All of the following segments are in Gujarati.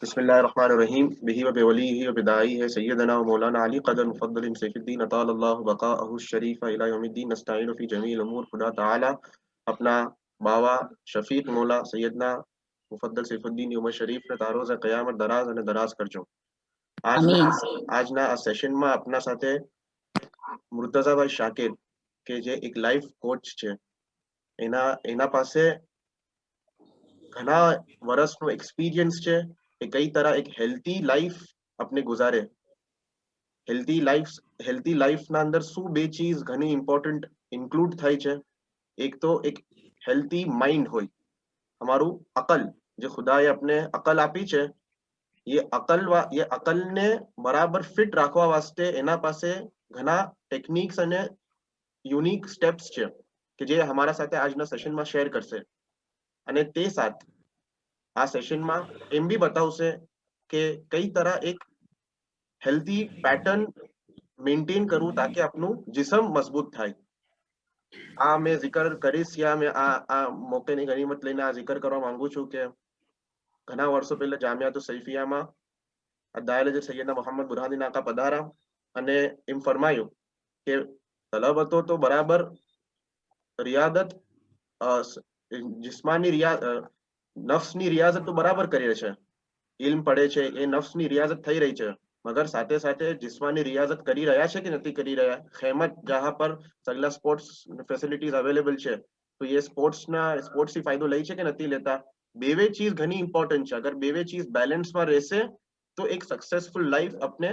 बिस्मिल्लाहिर्रहमानिर्रहीम बिही व बिवलीही व बिदाई है सैयदना व मौलाना अली क़दर मुफ़द्दल सैफुद्दीन अतालल्लाहु बक़ाअहु शरीफ इला यौमिद्दीन नस्तईनु फ़ी जमील उमूर खुदा ताला अपना बावा शफीक मौला सैयदना मुफ़द्दल सैफुद्दीन उमर शरीफ ने तारोज़ क़यामत दराज અને દરાજ કરજો આમીન. આજના આ સેશનમાં આપના સાથે મુર્તઝાભાઈ શાકિર કે જે એક લાઈફ કોચ છે એના એના પાસે ઘણા વર્ષનો એક્સપિરિયન્સ છે કે કઈ तरह એક હેલ્ધી લાઈફ આપણે ગુજારે હેલ્ધી લાઈફના અંદર શું બે ચીજ ઘણી ઇમ્પોર્ટન્ટ ઇન્ક્લુડ થાય છે એક તો એક હેલ્ધી માઇન્ડ હોય અમારું અકલ જે ખુદાએ આપણે અકલ આપી છે ये अकल ने बराबर फिट રાખવા વાસ્તે એના પાસે ઘણા ટેકનિક્સ અને યુનિક સ્ટેપ્સ છે કે જે અમારા સાથે આજના સેશનમાં શેર કરશે અને તે સાથ આ સેશનમાં એમ બી બતાવશે કે કઈ तरह એક હેલ્ધી પેટર્ન મેન્ટેન કરવું તાકે આપણું जिस्म મજબૂત થાય આ મેં जिक्र કરીશ या मैं આ મોકેની ગનિમત લઈને આ जिक्र કરવા માંગુ છું કે ઘણા વર્ષો પહેલા જામિયાતુ સૈફિયામાં અદાયલે સૈયદના મોહમ્મદ બુરહાની નાકા પધારા અને એમ ફરમાયું કે તલબ હતો તો બરાબર રિયાદત જિસ્માની નફ્સની રિયાઝત તો બરાબર કરી રહે છે ઇલ્મ પડે છે એ નફ્સની રિયાઝત થઈ રહી છે મગર સાથે સાથે જિસ્માની રિયાઝત કરી રહ્યા છે કે નથી કરી રહ્યા ખેમત જહાં પર સગલા સ્પોર્ટ્સ ફેસિલિટીઝ અવેલેબલ છે તો એ સ્પોર્ટ્સથી ફાયદો લઈ છે કે નથી લેતા બેવે ચીજ ઘણી ઇમ્પોર્ટન્ટ છે અગર બેવે ચીજ બેલેન્સમાં રહેશે તો એક સક્સેસફુલ લાઈફ આપણે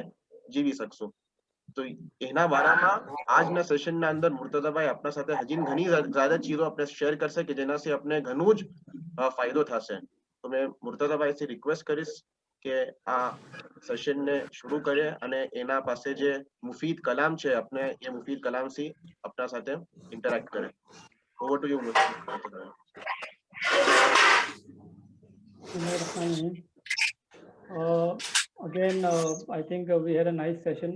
જીવી શકશું તો એના બારામાં આજના સેશનના અંદર મુર્તઝાભાઈ આપણા સાથે હજી ઘણી જ્યાદા ચીજો આપણે શેર કરશે કે જેનાથી આપણે ઘણું જ ફાયદો થશે તો મેં મુર્તઝાભાઈથી રિક્વેસ્ટ કરીશ કે આ સેશનને શરૂ કરે અને એના પાસે જે મુફીદ કલામ છે આપણે એ મુફીદ કલામથી આપણા સાથે ઇન્ટરેક્ટ કરે ઓવર ટુ યુ મુર્તઝાભાઈ. Again, I think we had a nice session.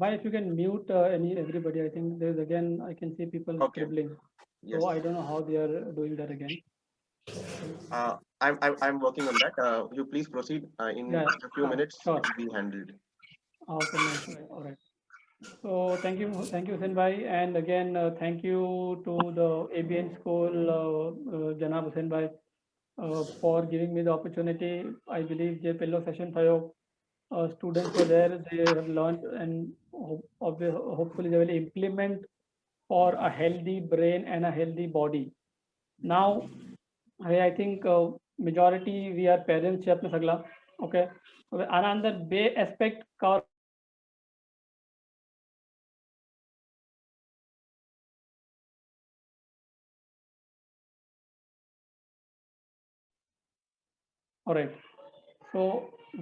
Bhai, if you can mute everybody, I think there's again, I can see people scribbling. Yes. So I don't know how they are doing that again. I'm working on that. You please proceed in a few minutes. Sure. It will be handled. Okay, all right. So thank you, Hussein Bhai, and again thank you to the ABN School, Janab Hussein Bhai, for giving me the opportunity. I believe the pillow session thayo, students were there, they have learned, and hopefully they will implement for a healthy brain and a healthy body. Now, I think majority we are parents છે આપણે સગલા, okay. હવે આના અંદર બે aspect cover All right. So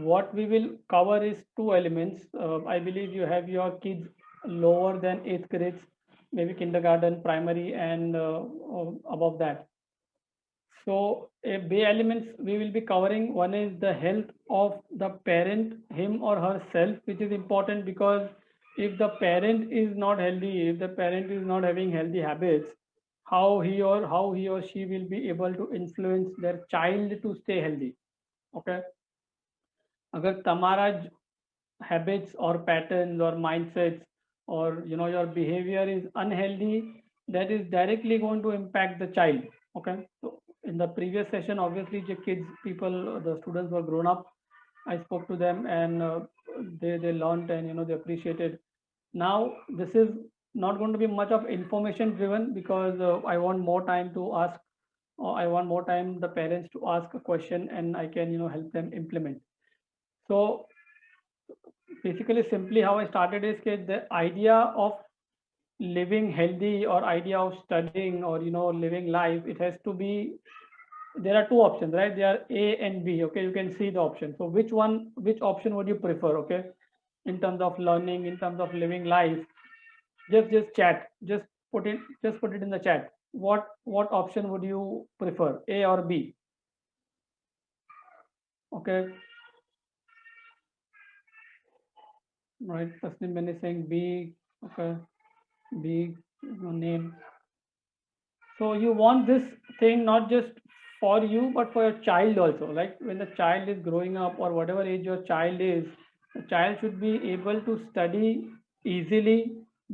what we will cover is two elements. I believe you have your kids lower than 8th grades, maybe kindergarten, primary, and above that. So B elements we will be covering. One is the health of the parent, him or herself, which is important because if the parent is not healthy, if the parent is not having healthy habits, how he or she will be able to influence their child to stay healthy. Okay. अगर तुम्हारा habits or patterns or mindsets or your behavior is unhealthy, that is directly going to impact the child. Okay. So in the previous session, obviously the kids, the students were grown up. I spoke to them and they learned and they appreciated. Now this is not going to be much of information driven because I want more time to ask, or I want more time the parents to ask a question and I can help them implement. So basically, simply how I started is that the idea of living healthy or idea of studying or living life, it has to be, there are two options, right? There are A and B. Okay, you can see the option. So which option would you prefer? Okay, in terms of learning, in terms of living life, just chat, just put it in the chat. What option would you prefer, A or B? Okay. Right, Tasnim Ben is saying B. Okay, B, name. So you want this thing not just for you but for your child also. Like when the child is growing up or whatever age your child is, the child should be able to study easily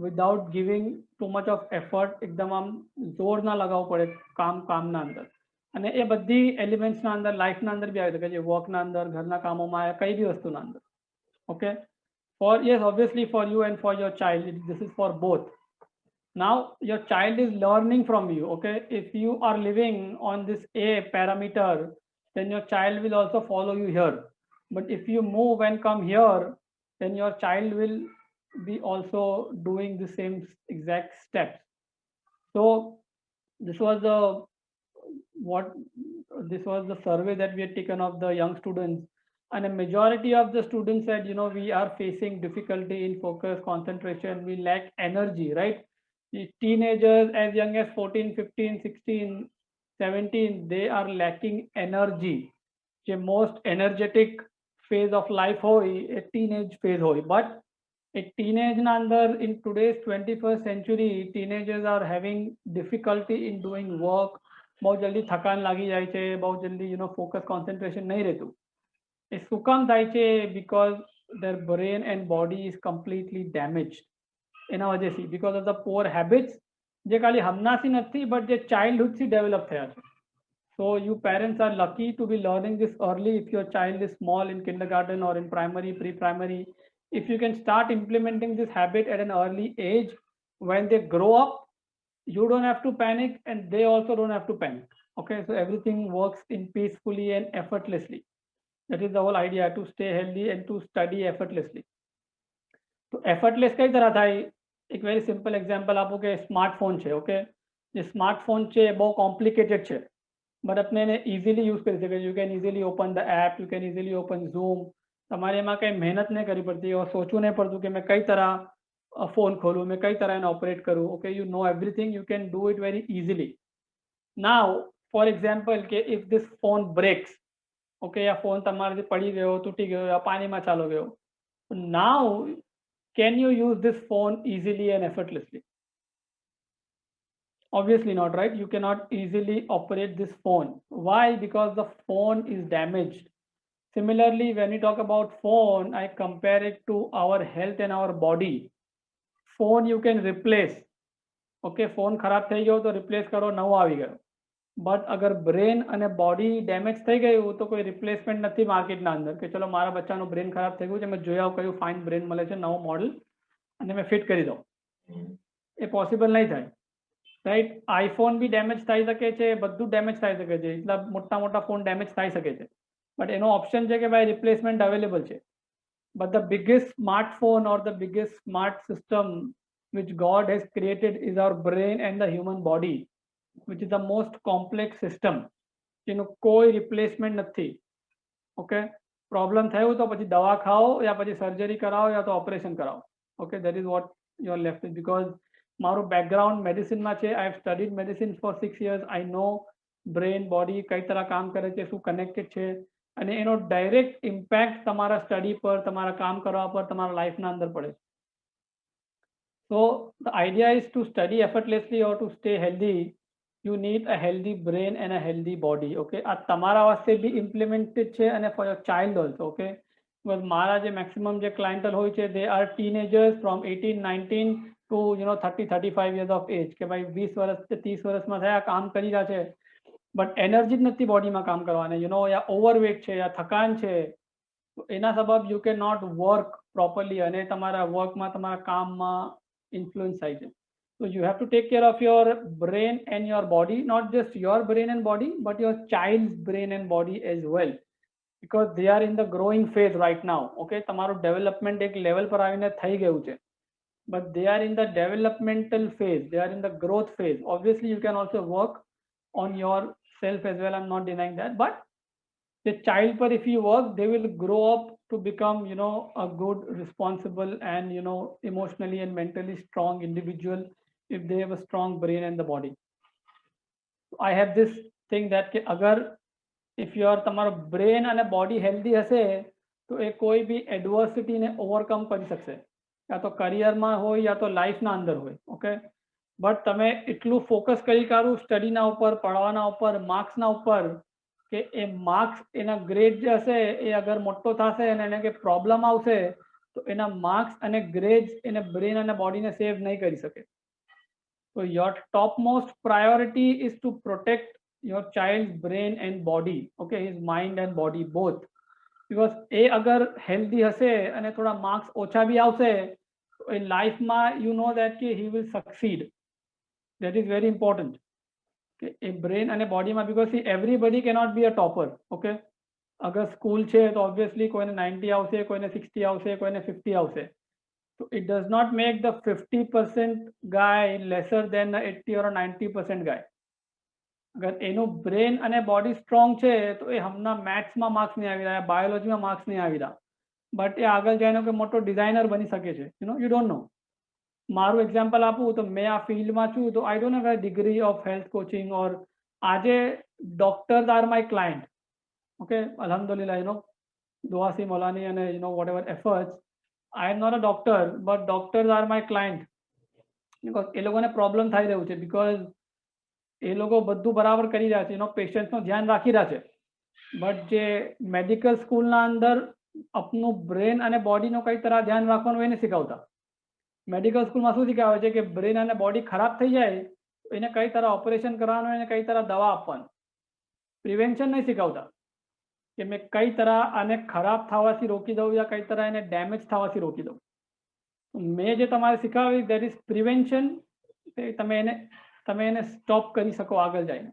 without giving too much of effort. એકદમ આમ જોર ના લગાવવું પડે કામના અંદર. અને એ બધી એલિમેન્ટ્સના અંદર લાઈફના અંદર બી આવી શકે છે, વર્કના અંદર, ઘરના કામોમાં, કઈ બી વસ્તુના અંદર. Okay, for yes, obviously for you and for your child, this is for both. Now your child is learning from you. Okay, if you are living on this A parameter, then your child will also follow you here. But if you move and come here, then your child will be also doing the same exact steps. So this was the survey that we had taken of the young students, and a majority of the students said, we are facing difficulty in focus, concentration, we lack energy, right? The teenagers as young as 14, 15, 16, 17, they are lacking energy. The most energetic phase of life hoy a teenage phase hoy, but a teenage na andar in today's 21st century, teenagers are having difficulty in doing work. બહુ જલ્દી થકાન લાગી જાય છે, બહુ જલ્દી ફોકસ કોન્સન્ટ્રેશન નહીં રહેતું. એ શું કામ થાય છે? because their brain and body is completely damaged. એના વજહથી, because of the poor habits જે ખાલી હમણાંથી નથી but જે childhood થી develop થયા છે. So you parents are lucky to be learning this early. If your child is small in kindergarten or in primary, pre-primary, if you can start implementing this habit at an early age, when they grow up, you don't have to panic and they also don't have to panic. Okay, so everything works in peacefully and effortlessly. That is the whole idea, to stay healthy and to study effortlessly. तो effortless કઈ तरह થાય? એક very simple example આપું કે સ્માર્ટફોન છે. ઓકે, જે સ્માર્ટફોન છે બહુ કોમ્પ્લિકેટેડ છે, બટ આપણે એને ઇઝીલી યુઝ કરી શકીએ. You can easily open the app, you can easily open zoom. તમારે એમાં કંઈ મહેનત નહીં કરવી પડતી, સોચવું નહીં પડતું કે મેં કઈ तरह फोन खोलूँ, मैं कई तरह ऑपरेट करूँ. Okay, you know everything, you can do it very easily. Now for example के if this phone breaks, okay, या फोन તમારાથી પડી ગયો, તૂટી ગયો, या પાણીમાં ચાલો ગયો, now can you use this phone easily and effortlessly? Obviously not, right? You cannot easily operate this phone. Why? Because the phone is damaged. Similarly, when we talk about phone, I compare it to our health and our body. Phone you can replace. Okay, phone ખરાબ થઈ ગયો તો રિપ્લેસ કરો, નવો આવી ગયો. બટ અગર બ્રેન અને બોડી ડેમેજ થઈ ગયું તો કોઈ રિપ્લેસમેન્ટ નથી માર્કેટના અંદર કે ચલો મારા બચ્ચાનું બ્રેન ખરાબ થઈ ગયું છે, મેં જોયા કયું ફાઇન બ્રેન મળે છે, નવો મોડલ, અને મેં ફિટ કરી દઉં. એ પોસિબલ નહીં થાય, રાઈટ? આઈફોન બી ડેમેજ થઈ શકે છે, બધું ડેમેજ થઈ શકે છે, એટલા મોટા મોટા ફોન ડેમેજ થઈ શકે છે, બટ એનો ઓપ્શન છે કે ભાઈ રિપ્લેસમેન્ટ અવેલેબલ છે. But the biggest smartphone or the biggest smart system which God has created is our brain and the human body, which is the most complex system. જેનું કોઈ રિપ્લેસમેન્ટ નથી. ઓકે, પ્રોબ્લેમ થયું તો પછી દવા ખાઓ, યા પછી સર્જરી કરાવો, યા તો ઓપરેશન કરાવો. Okay, that is what you are left with. Because મારું બેકગ્રાઉન્ડ મેડિસિનમાં છે, I have studied medicine for 6 years. I know brain body કઈ तरह કામ કરે છે, શું કનેક્ટેડ છે, અને એનો ડાયરેક્ટ ઇમ્પેક્ટ તમારા સ્ટડી પર, તમારા કામ કરવા પર, તમારા લાઈફના અંદર પડે. So the idea is to study effortlessly or to stay healthy, you need a healthy brain and a healthy body. Okay, આ તમારા વાસ્તે બી ઇમ્પ્લિમેન્ટેડ છે અને for your child also. Okay, because મારા જે મેક્સિમમ જે ક્લાયન્ટલ હોય છે, they are teenagers from 18, 19 to 30, 35 years of age. કે ભાઈ 20 વર્ષ 30 વર્ષમાં થયા, કામ કરી રહ્યા છે, બટ એનર્જી જ નથી બોડીમાં કામ કરવાને, યા ઓવરવેટ છે, યા થકાન છે, તો એના સબબ you can not work properly અને તમારા વર્કમાં, તમારા કામમાં ઇન્ફ્લુઅન્સ થાય છે. So you have to take care of your brain and your body, not just your brain and body, but your child's brain and body as well, because they are in the growing phase right now. Okay, તમારું ડેવલપમેન્ટ એક લેવલ પર આવીને થઈ ગયું છે, but they are in the developmental phase, they are in the growth phase. Obviously you can also work on yourself as well, I'm not denying that, but the child per, if you work, they will grow up to become a good, responsible and emotionally and mentally strong individual if they have a strong brain and the body. I have this thing that કે અગર if your તમારો brain અને body healthy હશે તો એ કોઈ બી adversity ને overcome કરી શકશે, યા તો career માં હોય યા તો life ના અંદર હોય. Okay, બટ તમે એટલું ફોકસ કરી કાઢું સ્ટડીના ઉપર, પઢવાના ઉપર, માર્ક્સના ઉપર, કે એ માર્ક્સ એના ગ્રેડ જે હશે એ અગર મોટો થશે અને એને કે પ્રોબ્લેમ આવશે તો એના માર્ક્સ અને ગ્રેડ્સ એને બ્રેન અને બોડીને સેવ નહીં કરી શકે. So your topmost priority is to protect your child's brain and body, okay, his mind and body both. Because એ અગર હેલ્ધી હશે અને થોડા માર્ક્સ ઓછા બી આવશે તો એ લાઈફમાં યુ નો દેટ કે he will succeed. That is very important. A brain અને બોડીમાં, because everybody cannot B a topper. Okay, અગર સ્કૂલ છે તો ઓબ્વિયસલી કોઈને 90 આવશે, કોઈને 60 આવશે, કોઈને 50 આવશે. So it does not make the 50% guy lesser than the 80 or a 90% guy. અગર એનું બ્રેન અને બોડી સ્ટ્રોંગ છે તો એ હમણાં મેથ્સમાં માર્ક્સ નહીં આવી રહ્યા, બાયોલોજીમાં માર્ક્સ નહીં આવી રહ્યા, બટ એ આગળ જઈને કે મોટો ડિઝાઇનર બની શકે છે. You don't know. મારું એક્ઝામ્પલ આપું તો મેં આ ફિલ્ડમાં છું તો I don't have a degree of health coaching, or આજે doctors are my client. Okay, અલ્હમ્દુલિલ્લાહ, દુઆસી મોલાની અને whatever efforts, I am not a doctor, but doctors are my client. Because એ લોકોને પ્રોબ્લેમ થઈ રહ્યું છે, બીકોઝ એ લોકો બધું બરાબર કરી રહ્યા છે, પેશન્ટનું ધ્યાન રાખી રહ્યા છે, બટ જે મેડિકલ સ્કૂલના અંદર આપનું બ્રેન અને બોડીનો કઈ તરહ ધ્યાન રાખવાનું એ નહીં શીખવતા. મેડિકલ સ્કૂલમાં શું શીખવે છે કે બ્રેન અને બોડી ખરાબ થઈ જાય તો એને કઈ તરહ ઓપરેશન કરવાનું, એને કઈ તરહ દવા આપવાનું, પ્રિવેન્શન નહીં શીખવતા કે મેં કઈ તરહ આને ખરાબ થવાથી રોકી દઉં યા કઈ તરહ એને ડેમેજ થવાથી રોકી દઉં. મેં જે તમારે શીખવાડ્યું દેટ ઇઝ પ્રિવેન્શન. તમે એને સ્ટોપ કરી શકો આગળ જઈને.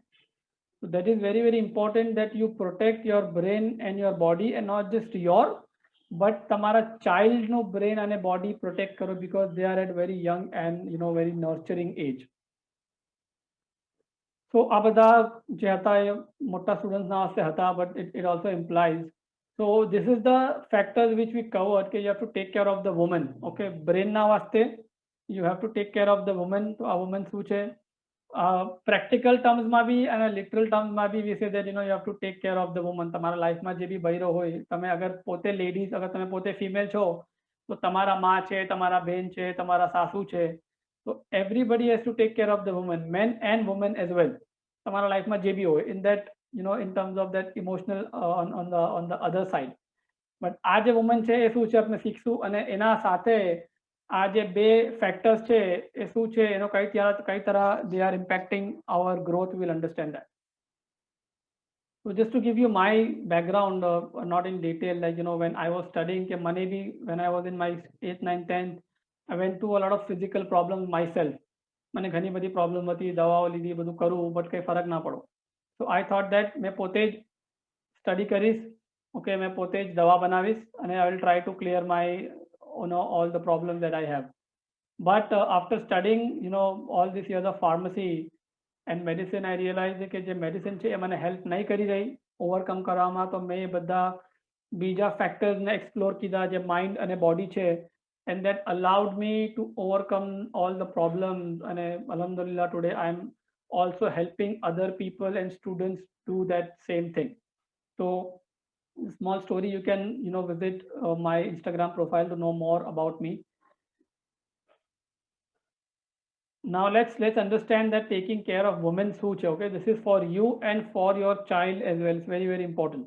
So that is very very important that you protect your brain and your body, and not just your but તમારા ચાઇલ્ડનું બ્રેન અને બોડી પ્રોટેક્ટ કરો, because they are at very young and very nurturing age. So આ બધા જે હતા એ મોટા સ્ટુડન્ટ્સના વાસ્તે હતા, but it also implies. So this is the factors which we covered, કે you have to take care of the woman. Okay, બ્રેનના વાસ્તે you have to take care of the woman. તો આ woman શું છે, પ્રેક્ટિકલ ટર્મ્સમાં બી અને લિટરલ ટર્મ્સમાં બી we say that you have to take care of the woman. તમારા લાઈફમાં જે બી બૈરો હોય, તમે અગર પોતે લેડીઝ, અગર તમે પોતે ફિમેલ છો તો તમારા માં છે, તમારા બેન છે, તમારા સાસુ છે. So everybody has to take care of the woman, men and women as well. તમારા લાઈફમાં જે બી હોય, in that in terms of that emotional on the other side. But આ જે woman છે એ શું છે આપણે શીખશું, અને એના સાથે આ જે બે ફેક્ટર્સ છે એ શું છે, એનો કઈ તરહ they are impacting our growth, we will understand that. So just to give you my background, not in detail, like when I was studying, કે મને બી when I was in my 8th 9th 10th, I went through a lot of physical problems myself. મને ઘણી બધી પ્રોબ્લેમ હતી, દવાઓ લીધી, બધું કરું, બટ કંઈ ફરક ના પડો. So I thought that મેં પોતે જ સ્ટડી કરીશ, ઓકે, મેં પોતે જ દવા બનાવીશ, અને I will try to clear my all the problems that I have. But after studying all these years of pharmacy and medicine, I realized કે જે મેડિસિન છે એ મને હેલ્પ નહીં કરી રહી ઓવરકમ કરવામાં. તો મેં એ બધા બીજા ફેક્ટર્સને એક્સપ્લોર કીધા, જે માઇન્ડ અને બોડી છે, and that allowed me to overcome all the problems. And alhamdulillah, today I am also helping other people and students do that same thing. So small story, you can visit my Instagram profile to know more about me. Now let's understand that taking care of women શું છે. Okay, this is for you and for your child as well. It's very very important.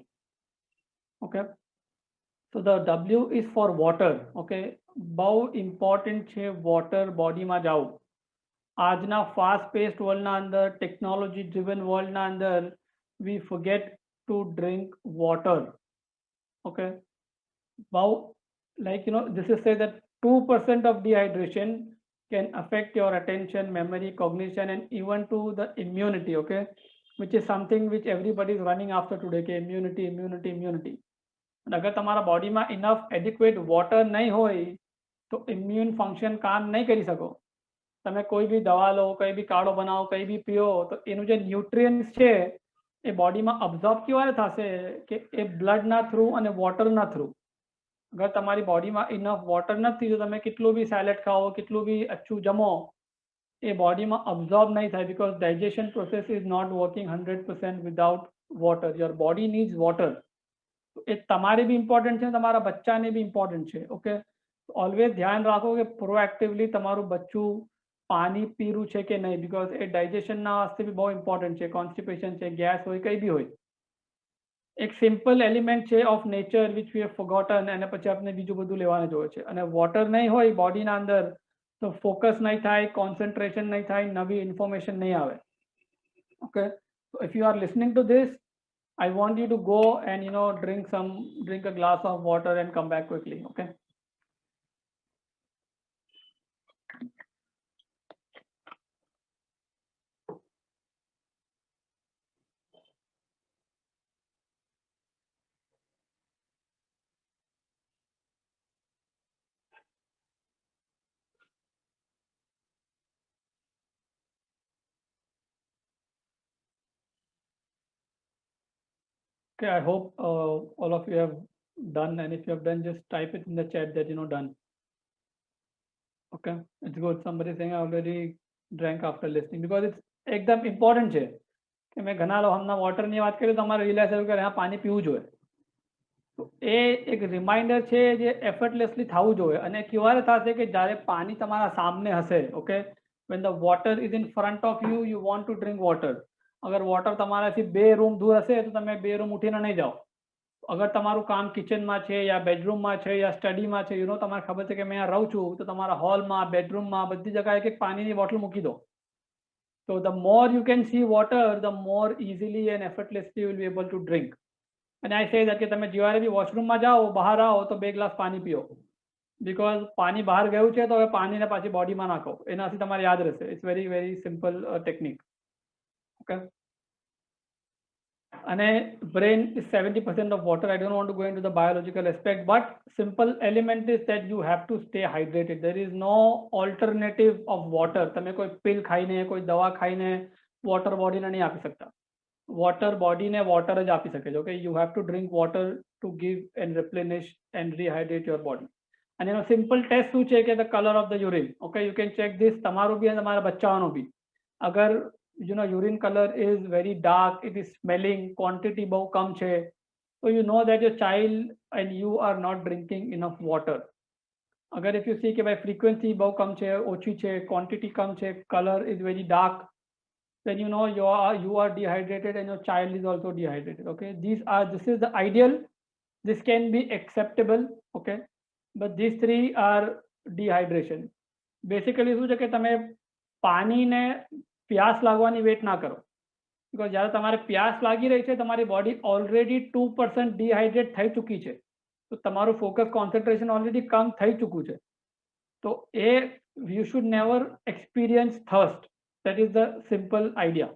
Okay, so the W is for water. Okay, બહુ important છે water બોડીમાં જાવું. આજના ફાસ્ટ પેસ્ડ વર્લ્ડના અંદર, ટેકનોલોજી ડ્રિવન વર્લ્ડના અંદર, we forget to drink water. Okay, બહુ like this is say that 2% of dehydration can affect your attention, memory, cognition, and even to the immunity. Okay, which is something which everybody is running after today, કે immunity. અગર તમારા બોડીમાં ઇનફ એડિક્વેટ વોટર નહીં હોય તો ઇમ્યુન ફંક્શન કામ નહીં કરી શકો. તમે કોઈ બી દવા લો, કંઈ બી કાળો બનાવો, કંઈ બી પીઓ, તો એનું જે ન્યુટ્રિયન્ટ્સ છે એ બોડીમાં અબ્ઝોર્બ કેવા થશે કે એ બ્લડના થ્રુ અને વોટરના થ્રુ. અગર તમારી બોડીમાં ઇનફ વોટર નથી તો તમે કેટલું બી સેલેડ ખાઓ, કેટલું બી અચ્છું જમો, એ બોડીમાં અબ્ઝોર્બ નહીં થાય, because digestion process is not working 100% without water. Your body needs water. એ તમારે બી ઇમ્પોર્ટન્ટ છે, તમારા બચ્ચાને બી ઇમ્પોર્ટન્ટ છે. ઓકે, ઓલવેઝ ધ્યાન રાખો કે પ્રોએક્ટિવલી તમારું બચ્ચું પાણી પીરું છે કે નહીં, બીકોઝ એ ડાયજેશનના વાસ્તે બી બહુ ઇમ્પોર્ટન્ટ છે. કોન્સ્ટિપેશન છે, ગેસ હોય, કંઈ બી હોય. એક સિમ્પલ એલિમેન્ટ છે of nature which we have forgotten, અને પછી આપણે બીજું બધું લેવાનું જોઈએ છે. અને વોટર નહીં હોય બોડીના અંદર તો ફોકસ નહીં થાય, કોન્સન્ટ્રેશન નહીં થાય, નવી ઇન્ફોર્મેશન નહીં આવે. Okay, so if you are listening to this, I want you to go and drink a glass of water and come back quickly. Okay. Okay, I hope all of you have done, and if you have done, just type it in the chat that done. Okay, it's good. Somebody saying I already drank after listening, because it's एकदम important છે કે મેં ઘણા લોકો હમણાં વોટરની વાત કરી તો અમારે રિયલાઇઝ થયું કે હા પાણી પીવું જોઈએ. તો એ એક રિમાઇન્ડર છે જે એફર્ટલેસલી થવું જોઈએ. અને ક્યારે થશે કે જ્યારે પાણી તમારા સામે હશે. Okay, when the water is in front of you, you want to drink water. અગર વોટર તમારાથી 2 રૂમ દૂર હશે તો તમે 2 રૂમ ઉઠીને નહીં જાઓ. અગર તમારું કામ કિચનમાં છે યા બેડરૂમમાં છે યા સ્ટડીમાં છે, તમારે ખબર છે કે મેં રહું છું, તો તમારા હોલમાં, બેડરૂમમાં, બધી જગ્યાએ એક પાણીની બોટલ મૂકી દો. So the more you can see water, the more easily and effortlessly you will be able to drink. And I say that કે તમે જ્યારે બી વોશરૂમમાં જાઓ, બહાર આવો તો 2 ગ્લાસ પાણી પીઓ, બીકોઝ પાણી બહાર ગયું છે તો હવે પાણીને પાછી બોડીમાં નાખો, એનાથી તમારે યાદ રહેશે. It's very very simple technique. Okay, અને brain is 70% of water. I don't want to go into the biological aspect, but simple element is that you have to stay hydrated. There is no alternative of water. તમે કોઈ પિલ ખાઈને, કોઈ દવા ખાઈને વોટર બોડીને નહીં આપી શકતા. વોટર બોડીને વોટર જ આપી શકે છે. Okay, you have to drink water to give and replenish and rehydrate your body. અને એનો સિમ્પલ ટેસ્ટ શું છે કે the colour of the urine. Okay, you can check this, તમારું બી અને તમારા બચ્ચાઓનું બી. અગર urine color is very dark, it is smelling, quantity બહુ કમ છે, so you know that your child and you are not drinking enough water. અગર if you see કે ભાઈ frequency બહુ કમ છે, ઓછી છે, quantity કમ છે, color is very dark, then you know you are dehydrated and your child is also dehydrated. Okay, this is the ideal. This can be acceptable. Okay, but these 3 are dehydration. Basically શું છે કે તમે પાણીને પ્યાસ લાગવાની વેટ ના કરો, બીકોઝ જ્યારે તમારે પ્યાસ લાગી રહી છે, તમારી બોડી ઓલરેડી 2% ડિહાઇડ્રેટ થઈ ચૂકી છે, તો તમારું ફોકસ, કોન્સન્ટ્રેશન ઓલરેડી કમ થઈ ચૂક્યું છે. તો એ you should never experience thirst. That is the simple idea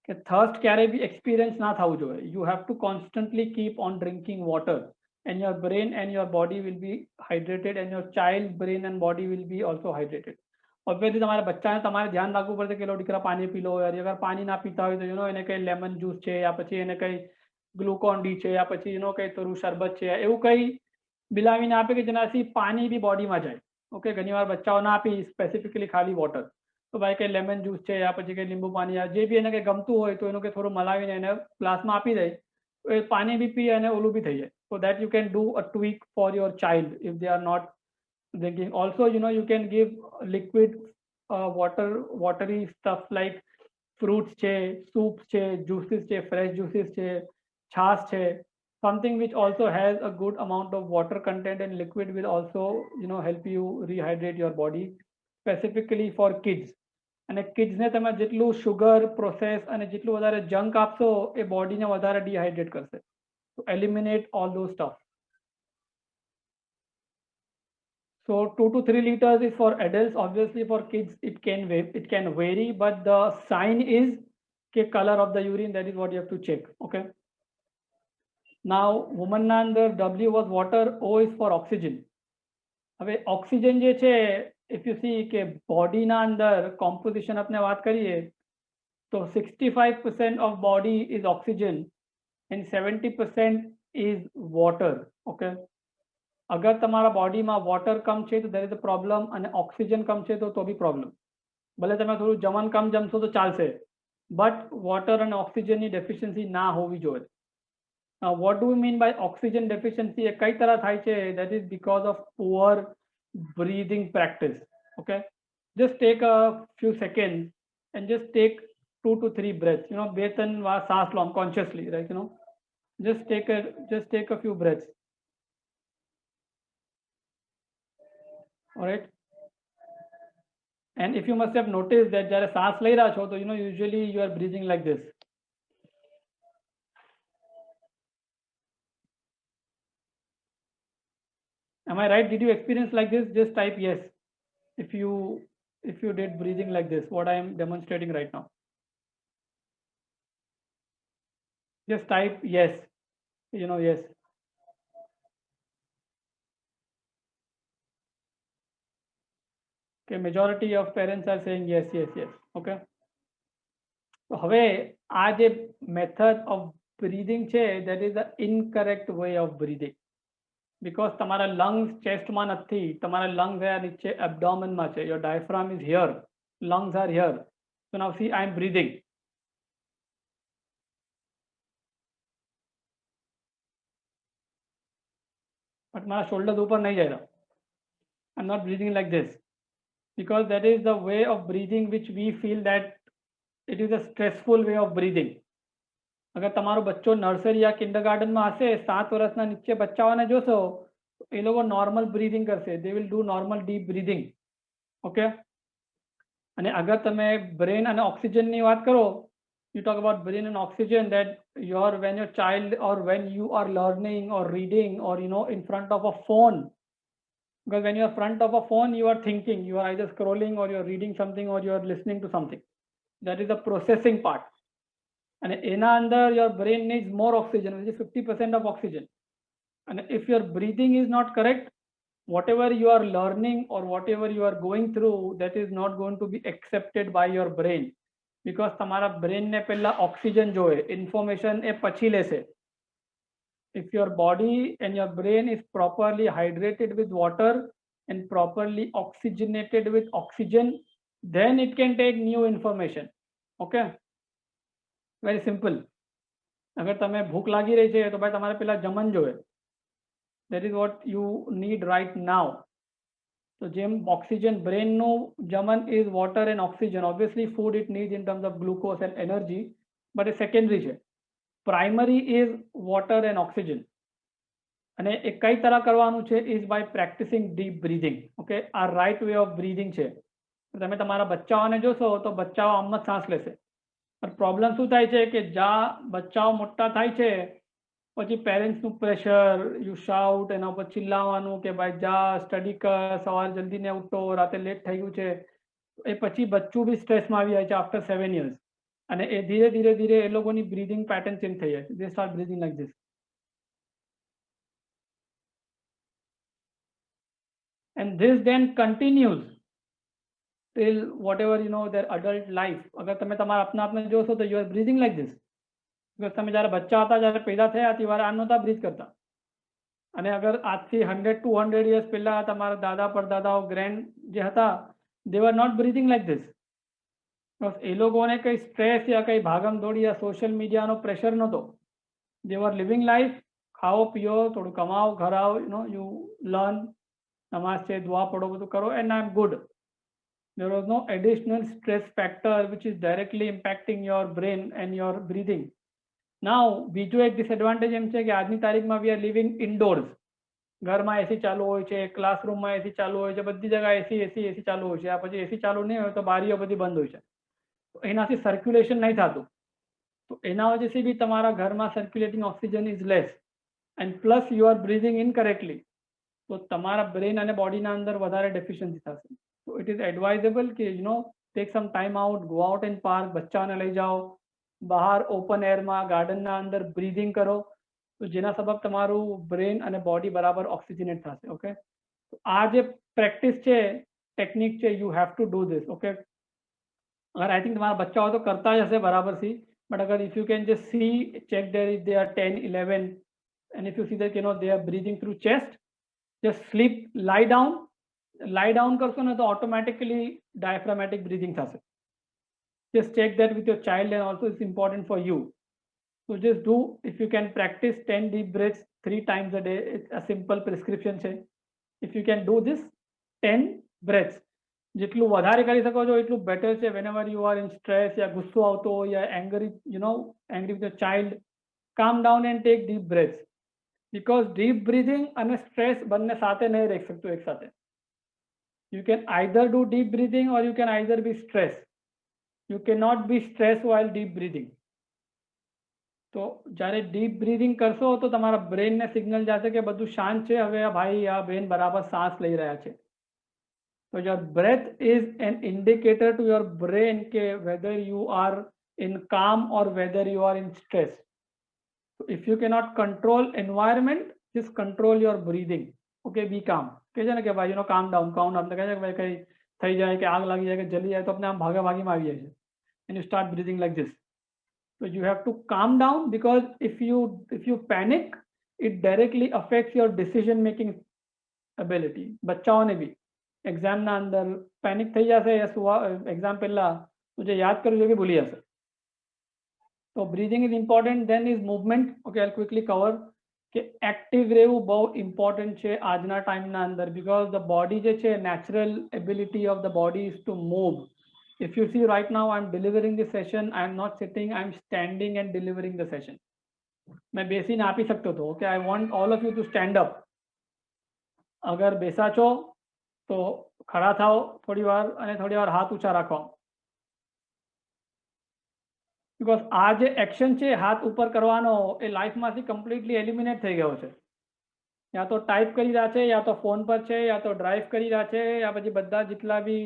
કે થર્સ્ટ ક્યારેય બી એક્સપિરિયન્સ ના થવું જોઈએ. You have to constantly keep on drinking water, and your brain and your body will be hydrated, and your child brain and body will be also hydrated. Obviously તમારા બચ્ચાને તમારે ધ્યાન રાખવું પડશે કે લો દીકરા પાણી પી લો. યાર અગર પાણી ના પીતા હોય તો એને કંઈ લેમન જ્યુસ છે, યા પછી એને કંઈ ગ્લુકોન ડી છે, યા પછી કંઈ તરું શરબત છે, એવું કંઈ બિલાવીને આપે કે જેનાથી પાણી બી બોડીમાં જાય. ઓકે, ઘણીવાર બચ્ચાઓ ના આપી, સ્પેસિફિકલી ખાલી વોટર, તો ભાઈ કંઈ લેમન જ્યુસ છે યા પછી કંઈ લીંબુ પાણી, યા જે બી એને કંઈ ગમતું હોય તો એનું કંઈ થોડું મલાવીને એને ગ્લાસમાં આપી દે, તો એ પાણી બી પી અને ઓલું બી થઈ જાય. So that you can do a tweak for your child if they are not drinking. Also, you can give liquid watery stuff like fruits છે, soups છે, juices છે, fresh juices છે, છાશ છે, something which also has a good amount of water content, and liquid will also help you rehydrate your body, specifically for kids. અને કિડ્સને તમે જેટલું શુગર પ્રોસેસ અને જેટલું વધારે જંક આપશો એ બોડીને વધારે ડિહાઇડ્રેટ કરશે. To eliminate all those stuff. So 2 to 3 liters is for adults. Obviously for kids it can vary, but the sign is the color of the urine. That is what you have to check. Okay, now woman na અંદર W was water, O is for oxygen. હવે ઓક્સિજન જે છે, if you see કે બોડીના અંદર કોમ્પોઝિશન આપણે વાત કરીએ તો 65% of body is oxygen and 70% is water. Okay, અગર તમારા બોડીમાં વોટર કમ છે તો there is a problem, અને ઓક્સિજન કમ છે તો બી પ્રોબ્લેમ. ભલે તમે થોડું જમન કમ જમશો તો ચાલશે, બટ વોટર અને ઓક્સિજનની ડેફિશિયન્સી ના હોવી જોઈએ. Now what do we mean by oxygen deficiency? એ કઈ તરહ થાય છે? That is because of poor breathing practice. Okay, just take a few seconds and just take 2 to 3 breaths. બે ત્રણ વાર શ્વાસ લો consciously, right? Just take a few breaths. All right. And if you must have noticed that જ્યારે શ્વાસ લઈ રહ્યા છો તો usually you are breathing like this. Am I right? Did you experience like this? Just type yes if you did breathing like this, what I am demonstrating right now. Just type yes. Yes. Okay, majority of parents are saying yes, yes, yes. Okay. So હવે આ જે method of breathing છે, that is the incorrect way of breathing. Because તમારા lungs chest માં નથી, તમારા lungs are નીચે abdomen માં છે. Your diaphragm is here, lungs are here. So now see, I am breathing. But મારા shoulders ઉપર નહીં જઈ રહ્યા. I'm not breathing like this. Because that is the way of breathing which we feel that it is a stressful way of breathing. અગર તમારો બચ્ચો નર્સરી યા કિન્ડરગાર્ટનમાં હશે, 7 વર્ષના નીચે બચ્ચાઓને જોશો એ લોકો નોર્મલ બ્રીથિંગ કરશે. They will do normal deep breathing. Okay. અને અગર તમે બ્રેન અને ઓક્સિજનની વાત કરો, you talk about brain and oxygen, that when your child or when you are learning or reading or in front of a phone, because when you are in front of a phone you are thinking, you are either scrolling or you are reading something or you are listening to something. That is the processing part. And એના અંદર your brain needs more oxygen, which is 50% of oxygen. And if your breathing is not correct, whatever you are learning or whatever you are going through, that is not going to be accepted by your brain. Because તમારા brain ને પહેલા oxygen જોવે, information એ પછી લેશે. If your body and your brain is properly hydrated with water and properly oxygenated with oxygen, then it can take new information. Okay. Very simple. અગર તમે ભૂખ લાગી રહી છે તો ભાઈ તમારે પેલા જમન જોવે. That is what you need right now. So જેમ oxygen, brain નું જમન is water and oxygen. Obviously food it needs in terms of glucose and energy, but it's secondary છે. Primary is water and oxygen. અને એ કઈ તરહ કરવાનું છે is by practicing deep breathing. Okay, આ right way of breathing છે. તમે તમારા બચ્ચાઓને જોશો તો બચ્ચાઓ આમ જ શ્વાસ લેશે. પણ પ્રોબ્લેમ શું થાય છે કે જ્યાં બચ્ચાઓ મોટા થાય છે પછી પેરેન્ટ્સનું પ્રેશર, યુ શાઉટ, એના ઉપર ચિલ્લાવાનું કે ભાઈ જા સ્ટડી કર, સવારે જલ્દી ને ઉઠો, રાતે લેટ થઈ ગયું છે. એ પછી બચ્ચું બી સ્ટ્રેસમાં આવી જાય છે આફ્ટર 7 years. અને એ ધીરે ધીરે ધીરે એ લોકોની બ્રીધિંગ પેટર્ન ચેન્જ થઈ જાય છે. They start breathing like this. And this then continues till whatever their adult life. અગર તમે તમારા આપના આપને જોશો તો you are breathing like this. because તમે જ્યારે બચ્ચા હતા, જ્યારે પેદા થયા ત્યારે આ નહોતા બ્રીથ કરતા. અને અગર આજથી 100-200 years પહેલા તમારા દાદા પરદાદાઓ ગ્રેન્ડ જે હતા, they were not breathing like this. because એ લોકોને કઈ સ્ટ્રેસ યા કઈ ભાગમ દોડી યા સોશિયલ મીડિયાનો પ્રેશર નહોતો. they were living life. ખાઓ પીઓ, થોડું કમાઓ, ઘર આવો, you learn, નમાઝ છે, દુઆ પઢો, બધું કરો, and I'm good. There was no additional stress factor which is directly impacting your brain and your breathing. Now બીજું એક disadvantage એમ છે કે આજની તારીખમાં we are living indoors. ઘરમાં એસી ચાલુ હોય છે, ક્લાસરૂમમાં એસી ચાલુ હોય છે, બધી જગ્યાએ એસી એસી એસી ચાલુ હોય છે. આ પછી એસી ચાલુ નહીં હોય તો બારીઓ બધી બંધ હોય છે, એનાથી સર્ક્યુલેશન નહીં થતું. તો એના વજહથી બી તમારા ઘરમાં circulating oxygen is less, and plus you are breathing incorrectly. તો તમારા બ્રેન અને બોડીના અંદર વધારે ડેફિશિયન્સી થશે. So it is advisable કે take some time out, go out in park, બચ્ચાઓને લઈ જાઓ, બહાર ઓપન એરમાં ગાર્ડનના અંદર બ્રીધિંગ કરો, તો જેના સબબ તમારું બ્રેન અને બોડી બરાબર ઓક્સિજનેટ થશે. ઓકે, તો આ જે પ્રેક્ટિસ છે, ટેકનિક છે, you have to do this. Okay, અગર આઈ થિંક તમારા બચ્ચાઓ તો કરતા જ હશે બરાબરથી, બટ અગર if you can just C, check there if they are 10-11 and if you see that they are breathing through chest, just sleep, lie down કરશો ને તો automatically diaphragmatic breathing થશે. Just check that with your child, and also it's important for you. So just do, if you can practice 10 deep breaths 3 times a day. It's a simple prescription. If you can do this 10 breaths, જેટલું વધારે કરી શકો છો એટલું બેટર છે. whenever you are in stress યા ગુસ્સો આવતો હોય યા angry, angry with your child, calm down and take deep breaths, because deep breathing અને stress બંને સાથે નહીં રહી શકતું એક સાથે. You can either do deep breathing or you can either be stressed. You cannot be stressed while deep breathing. તો જ્યારે ડીપ બ્રીથિંગ કરશો તો તમારા બ્રેનને સિગ્નલ જશે કે બધું શાંત છે, હવે આ ભાઈ આ બેન બરાબર શ્વાસ લઈ રહ્યા છે. So your breath is an indicator to your brain કે whether you are in calm or whether you are in stress. So if you cannot control environment, just control your breathing. Okay, be calm. કહે છે ને કે ભાઈ calm down. કહે છે કે ભાઈ કઈ થઈ જાય કે આગ લાગી જાય કે જલી જાય તો આપણે આમ ભાગાભાગીમાં આવી જાય છે. And you start breathing like this. So you have to calm down, because if you panic, it directly affects your decision making ability. બચ્ચાઓને બી એક્ઝામના અંદર પેનિક થઈ જશે યા એક્ઝામ પહેલા તો જે યાદ કર્યું છે કે ભૂલી જશે. તો breathing is important. Then is movement. Okay, I quickly cover કે એક્ટિવ રહેવું બહુ ઇમ્પોર્ટન્ટ છે આજના ટાઈમના અંદર, બિકોઝ ધ બોડી જે છે natural ability of the body is to move. If you see right now, I'm delivering the session. I'm not sitting. I'm standing and delivering the session. मैं बेसी ना आपी सकते हो. Okay, I want all of you to stand up. अगर बेसा छो तो खड़ा થાઓ થોડી વાર હાથ ઊંચા રાખો. બીકોઝ આ જે એક્શન છે હાથ ઉપર કરવાનો એ લાઈફમાંથી કમ્પ્લીટલી એલિમિનેટ થઈ ગયો છે. યા તો ટાઈપ કરી રહ્યા છે, યા તો ફોન પર છે, યા તો ડ્રાઈવ કરી રહ્યા છે, યા પછી બધા જેટલા બી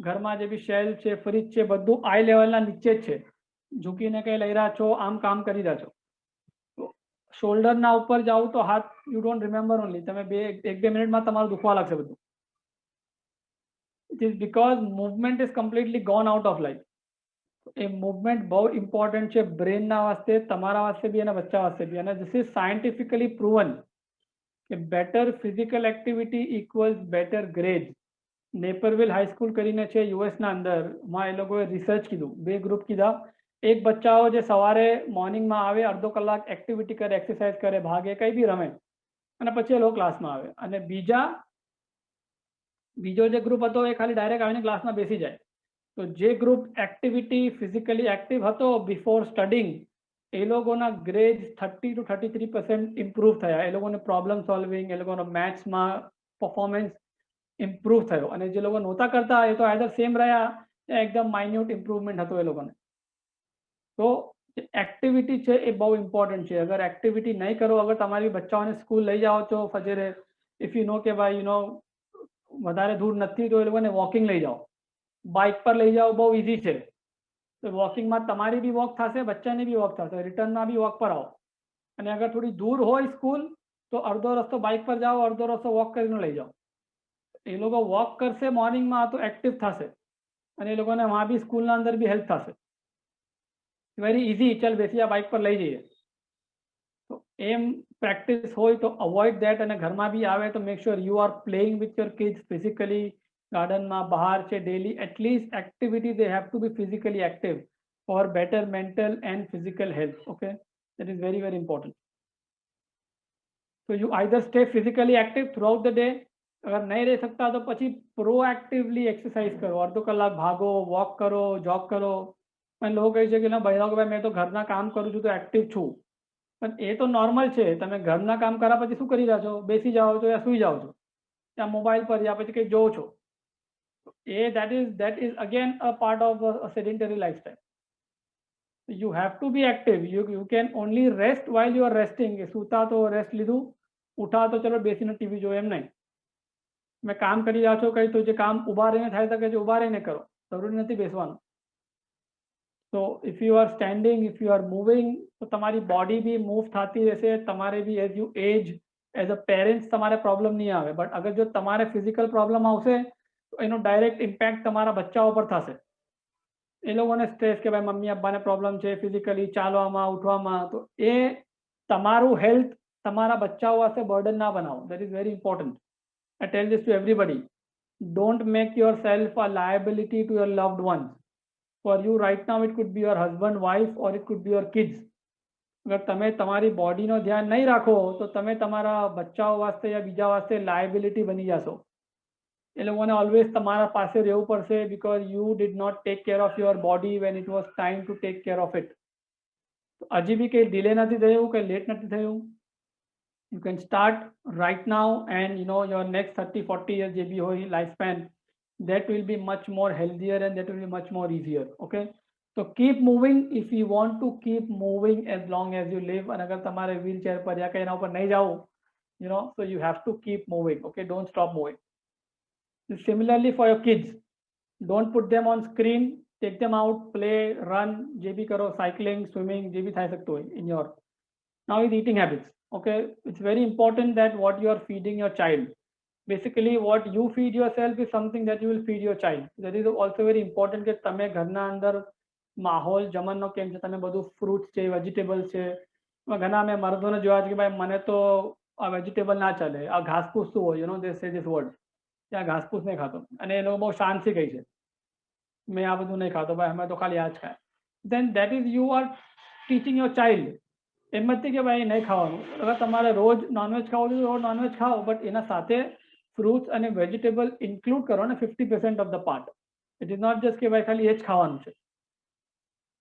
ઘરમાં જે બી શેલ છે, ફ્રીજ છે, બધું આઈ લેવલના નીચે જ છે. ઝૂકીને કંઈ લઈ રહ્યા છો, આમ કામ કરી રહ્યા છો. શોલ્ડરના ઉપર જાઓ તો હાથ યુ ડોન્ટ રિમેમ્બર ઓનલી, તમે એક બે મિનિટમાં તમારું દુખવા લાગશે બધું. It is because movement is completely gone out of life. એ મુવમેન્ટ બહુ ઇમ્પોર્ટન્ટ છે બ્રેનના વાસ્તે, તમારા વાસ્તે બી અને બચ્ચા વાસ્તે બી. અને ધીસ ઇઝ સાયન્ટિફિકલી પ્રૂવન કે better physical activity equals better grade. Naperville high school કરીને છે યુએસના અંદર, માં એ લોકોએ રિસર્ચ કીધું, બે ગ્રુપ કીધા. એક બચ્ચાઓ જે સવારે મોર્નિંગમાં આવે, અડધો કલાક એક્ટિવિટી કરે, એક્સરસાઇઝ કરે, ભાગે, કંઈ બી રમે, અને પછી એ લોકો ક્લાસમાં આવે. અને બીજો જે ગ્રુપ હતો એ ખાલી ડાયરેક્ટ આવીને ક્લાસમાં બેસી જાય. તો જે ગ્રુપ એક્ટિવિટી ફિઝિકલી એક્ટિવ હતો બિફોર સ્ટડિંગ, એ લોકોના ગ્રેડ 30 to 33% ઇમ્પ્રૂવ થયા. એ લોકોને પ્રોબ્લેમ સોલ્વિંગ, એ લોકોનો મેથ્સમાં પરફોર્મન્સ ઇમ્પ્રૂવ થયો. અને જે લોકો નહોતા કરતા એ તો આઈધર સેમ રહ્યા, એકદમ માઇન્યુટ ઇમ્પ્રુવમેન્ટ હતો એ લોકોને. તો એક્ટિવિટી છે એ બહુ ઇમ્પોર્ટન્ટ છે. અગર એક્ટિવિટી નહીં કરો, અગર તમારી બચ્ચાઓને સ્કૂલ લઈ જાઓ છો ફજરે, ઇફ યુ નો કે ભાઈ વધારે દૂર નથી તો એ લોકોને વોકિંગ લઈ જાઓ, બાઇક પર લઈ જાઓ, બહુ ઇઝી છે. તો વોકિંગમાં તમારી બી વોક થશે, બચ્ચાની બી વોક થશે, રિટર્નમાં બી વોક પર આવો. અને અગર થોડી દૂર હોય સ્કૂલ તો અડધો રસ્તો બાઇક પર જાઓ, અડધો રસ્તો વોક કરીને લઈ જાઓ. એ લોકો વોક કરશે મોર્નિંગમાં તો એક્ટિવ થશે, અને એ લોકોને વहाँ બી સ્કૂલના અંદર બી હેલ્પ થશે. વેરી ઇઝી, ચાલ બેસી આ બાઇક પર લઈ જઈએ. તો એમ પ્રેક્ટિસ હોય તો અવોઇડ ધેટ. અને ઘરમાં બી આવે તો make sure you are playing with your kids physically, ગાર્ડનમાં બહાર છે daily at least activity they have to be physically active for better mental and physical health. Okay, that is very very important. So you either stay physically active throughout the day. अगर नहीं रह सकता तो પછી પ્રોએક્ટિવલી એક્સરસાઇઝ કરો, અડધો કલાક ભાગો, વોક કરો, જોગ કરો. પણ લોકો કહે છે કે ના ભાઈ મેં તો ઘરના કામ કરું છું તો એક્ટિવ છું. પણ એ તો નોર્મલ છે. તમે ઘરના કામ કર્યા પછી શું કરી રહ્યા છો? બેસી જાઓ છો યા સુઈ જાઓ છો, યા મોબાઈલ પર યા પછી કંઈ જોવો છો. that is again a part of a sedentary lifestyle. You have to be active. You can only rest while you are resting. સૂતા તો રેસ્ટ લીધું, ઉઠા તો ચલો બેસીને ટીવી જો, એમ નહીં. મેં કામ કરી રહ્યા છો કંઈ તો જે કામ ઊભા રહીને થાય શકે છે ઊભા રહીને કરો, જરૂરી નથી બેસવાનું. તો if you are standing, if you are moving, તો તમારી બોડી બી મૂવ થતી રહેશે. તમારે બી as you age, as a parents તમારે પ્રોબ્લેમ નહીં આવે. બટ અગર જો તમારે ફિઝિકલ પ્રોબ્લેમ આવશે તો એનો ડાયરેક્ટ ઇમ્પેક્ટ તમારા બચ્ચાઓ પર થશે. એ લોકોને સ્ટ્રેસ કે ભાઈ મમ્મી પપ્પાને પ્રોબ્લેમ છે ફિઝિકલી, ચાલવામાં, ઉઠવામાં. તો એ તમારું હેલ્થ તમારા બચ્ચાઓ વાસ્તે બર્ડન ના બનાવો. That is very important. I tell this to everybody. Don't make yourself a liability to your loved ones. For you right now it could be your husband, wife, or it could be your kids. अगर તમે તમારી બોડીનો ધ્યાન નહીં રાખો તો તમે તમારા બચ્ચાઓ વાસ્તે યા બીજા વાસ્તે લાયબિલિટી બની જશો. એ લોકોને ઓલવેઝ તમારા પાસે રહેવું પડશે because you did not take care of your body when it was time to take care of it. હજી બી કંઈ ડિલે નથી થયું, કંઈ લેટ નથી થયું. You can start right now and your next 30-40 years જે બી હોય life span, that will be much more healthier and that will be much more easier. Okay, so keep moving if you want to keep moving as long as you live. અને અગર તમારે વ્હીલચેર પર યા કંઈ એના ઉપર નહીં જવું, so you have to keep moving. Okay, don't stop moving. Similarly for your kids, don't put them on screen, take them out, play, run, જે બી કરો, cycling, swimming, જે બી થઈ શકતું હોય in your. Now is eating habits. Okay, it's very important that what you are feeding your child. Basically what you feed yourself is something that you will feed your child. That is also very important કે તમે ઘરના અંદર માહોલ જમણનો કેમ છે, તમે બધું ફ્રૂટ્સ છે, વેજીટેબલ્સ છે. ઘણા મેં મર્દોને જોયા છે કે ભાઈ મને તો આ વેજીટેબલ ના ચાલે, આ ઘાસપૂસ શું હોય, they say this word, કે આ ઘાસપૂસ નહીં ખાતો, અને એ લોકો બહુ શાંતિથી કહે છે મેં આ બધું નહીં ખાતો ભાઈ, અમે તો ખાલી આ જ ખાય. Then that is you are teaching your child. એમ નથી કે ભાઈ નહીં ખાવાનું, અગર તમારે રોજ નોનવેજ ખાવું જોઈએ રોજ નોનવેજ ખાઓ, બટ એના સાથે ફ્રૂટ્સ અને વેજીટેબલ ઇન્ક્લુડ કરો ને 50% of the part. It is not just કે ભાઈ ખાલી એ જ ખાવાનું છે.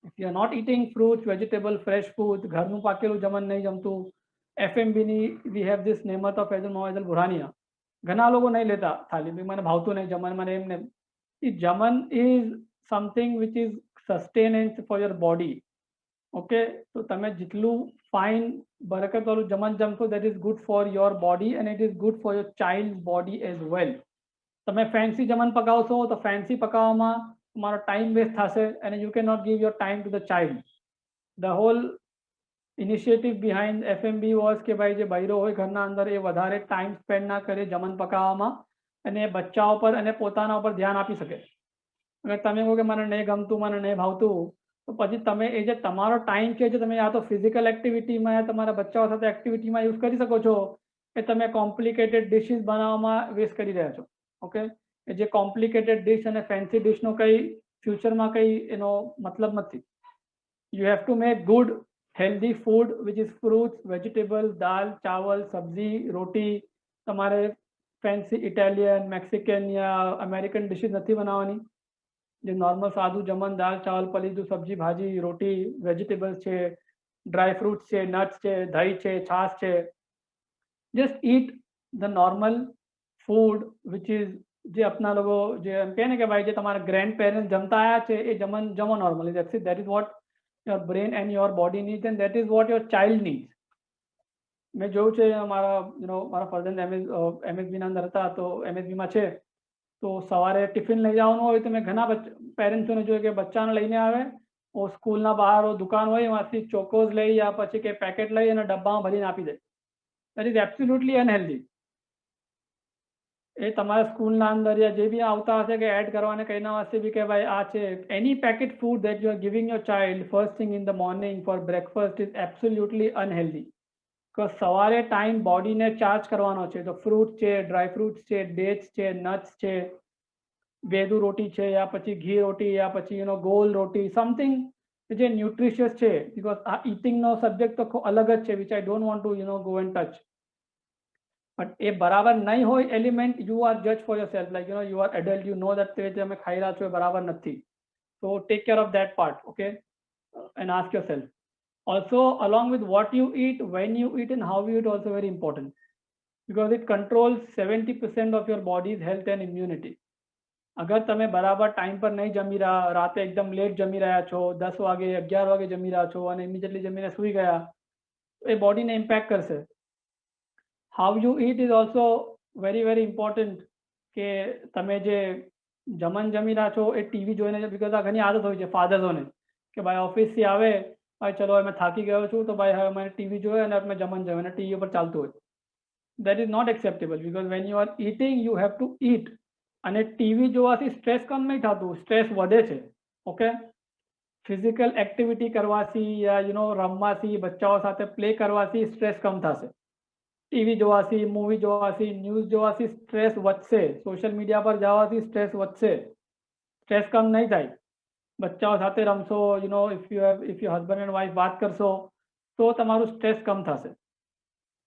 If you are not eating fruits, vegetable, fresh food, ઘરનું પાકેલું જમણ નહીં જમતું, એફએમબીની વી હેવ ધીસ નેમત ઓફ ફૈઝલ મોહમ્મદ અલ બુરહાનિયા, ઘણા લોકો નહીં લેતા થાળી, મને ભાવતું નહીં જમણ, મને એમને. એ જમણ is something which is sustenance for your body. Okay, તો તમે જેટલું ફાઇન બરકતવાળું જમણ જમશો, that is good for your body and it is good for your child body as well. તમે ફેન્સી જમણ પકાવશો તો ફેન્સી પકાવવામાં તમારો ટાઈમ વેસ્ટ થશે અને you can not give your time to the child. The whole initiative behind FMB was કે ભાઈ જે બૈરો હોય ઘરના અંદર એ વધારે ટાઈમ સ્પેન્ડ ના કરે જમણ પકાવવામાં અને બચ્ચાઓ પર અને પોતાના ઉપર ધ્યાન આપી શકે. અગર તમે કહો કે મને નહીં ગમતું, મને નહીં ભાવતું, તો પછી તમે એ જે તમારો ટાઈમ છે જે તમે યા તો ફિઝિકલ એક્ટિવિટીમાં યા તમારા બચ્ચાઓ સાથે એક્ટિવિટીમાં યુઝ કરી શકો છો, એ તમે કોમ્પ્લિકેટેડ ડિશિસ બનાવવામાં વેસ્ટ કરી રહ્યા છો. ઓકે, એ જે કોમ્પ્લિકેટેડ ડિશ અને ફેન્સી ડિશનો કંઈ ફ્યુચરમાં કંઈ એનો મતલબ નથી. You have to make good healthy food which is fruits, vegetable, dal, chawal, sabzi, roti. તમારે ફેન્સી ઇટાલિયન, મેક્સિકન યા અમેરિકન ડિશિસ નથી બનાવવાની. જે નોર્મલ સાદું જમણ, દાળ, ચાવલ, પલીદું, સબ્જી, ભાજી, રોટી, વેજીટેબલ્સ છે, ડ્રાય ફ્રૂટ્સ છે, નટ્સ છે, દહીં છે, છાશ છે. Just it the normal food which is, જે આપના લોકો જે એમ કહે ને કે ભાઈ જે તમારા ગ્રેન્ડ પેરેન્ટ્સ જમતા આવ્યા છે એ જમણ જમો normally. That is what your brain and your body needs and that is what your child needs. મેં જોયું છે મારા મારા ફર્ધર એમએસબીના અંદર હતા, તો એમએસબીમાં છે, તો સવારે ટિફિન લઈ જવાનું હોય તો મેં ઘણા પેરેન્ટ્સોને જોયું કે બચ્ચાને લઈને આવે, સ્કૂલના બહાર દુકાન હોય એમાંથી ચોકોઝ લઈ યા પછી કે પેકેટ લઈ અને ડબ્બામાં ભરીને આપી દે. That is absolutely unhealthy. એ તમારા સ્કૂલના અંદર યા જે બી આવતા હશે કે એડ કરવાને કહીના હશે બી કે ભાઈ આ છે, એની packet food that you are giving your child first thing in the morning for breakfast is absolutely unhealthy. Because સવારે ટાઈમ બોડીને ચાર્જ કરવાનો છે, તો ફ્રૂટ છે, ડ્રાય ફ્રૂટ્સ છે, ડેટ્સ છે, નટ્સ છે, વેદુ રોટી છે યા પછી ઘી રોટી યા પછી ગોલ રોટી, સમથિંગ જે ન્યુટ્રિશિયસ છે. બીકોઝ આ ઇટિંગનો સબ્જેક્ટ તો અલગ જ છે which I don't want to go and touch. But એ બરાબર નહીં હોય એલિમેન્ટ, યુ આર જજ for yourself, like you are adult, you know that તે તમે ખાઈ રહ્યા છો એ બરાબર નથી. So take care of that part, okay? And ask yourself. Also, along with what you eat, when you eat, and how you eat, also very important, because it controls 70% of your body's health and immunity. અગર તમે બરાબર ટાઈમ પર નહીં જમી રહ્યા, રાતે એકદમ લેટ જમી રહ્યા છો, 10 વાગે 11 વાગે જમી રહ્યા છો અને ઇમિડિયેટલી જમીને સૂઈ ગયા, તો એ બોડીને ઇમ્પેક્ટ કરશે. How you it is also very very important, કે તમે જે જમણ જમી રહ્યા છો એ ટીવી જોઈને, બીકોઝ આ ઘણી આદત હોય છે ફાધર્સોને કે ભાઈ ઓફિસથી આવે, ભાઈ ચલો મેં થાકી ગયો છું તો ભાઈ હવે મને ટીવી જોઈએ અને મેં જમણ જમે અને ટીવી પર ચાલતું હોય. That is not acceptable, because when you are eating you have to eat. અને ટીવી જોવાથી સ્ટ્રેસ કમ નહીં થતું, સ્ટ્રેસ વધે છે. ઓકે, ફિઝિકલ એક્ટિવિટી કરવાથી યા રમવાથી, બચ્ચાઓ સાથે પ્લે કરવાથી સ્ટ્રેસ કમ થશે. ટીવી જોવાથી, મૂવી જોવાથી, ન્યૂઝ જોવાથી સ્ટ્રેસ વધશે, સોશિયલ મીડિયા પર જવાથી સ્ટ્રેસ વધશે, સ્ટ્રેસ કમ નહીં થાય. બચ્ચાઓ સાથે રમશો, if you husband and wife વાત કરશો તો તમારું સ્ટ્રેસ કમ થશે.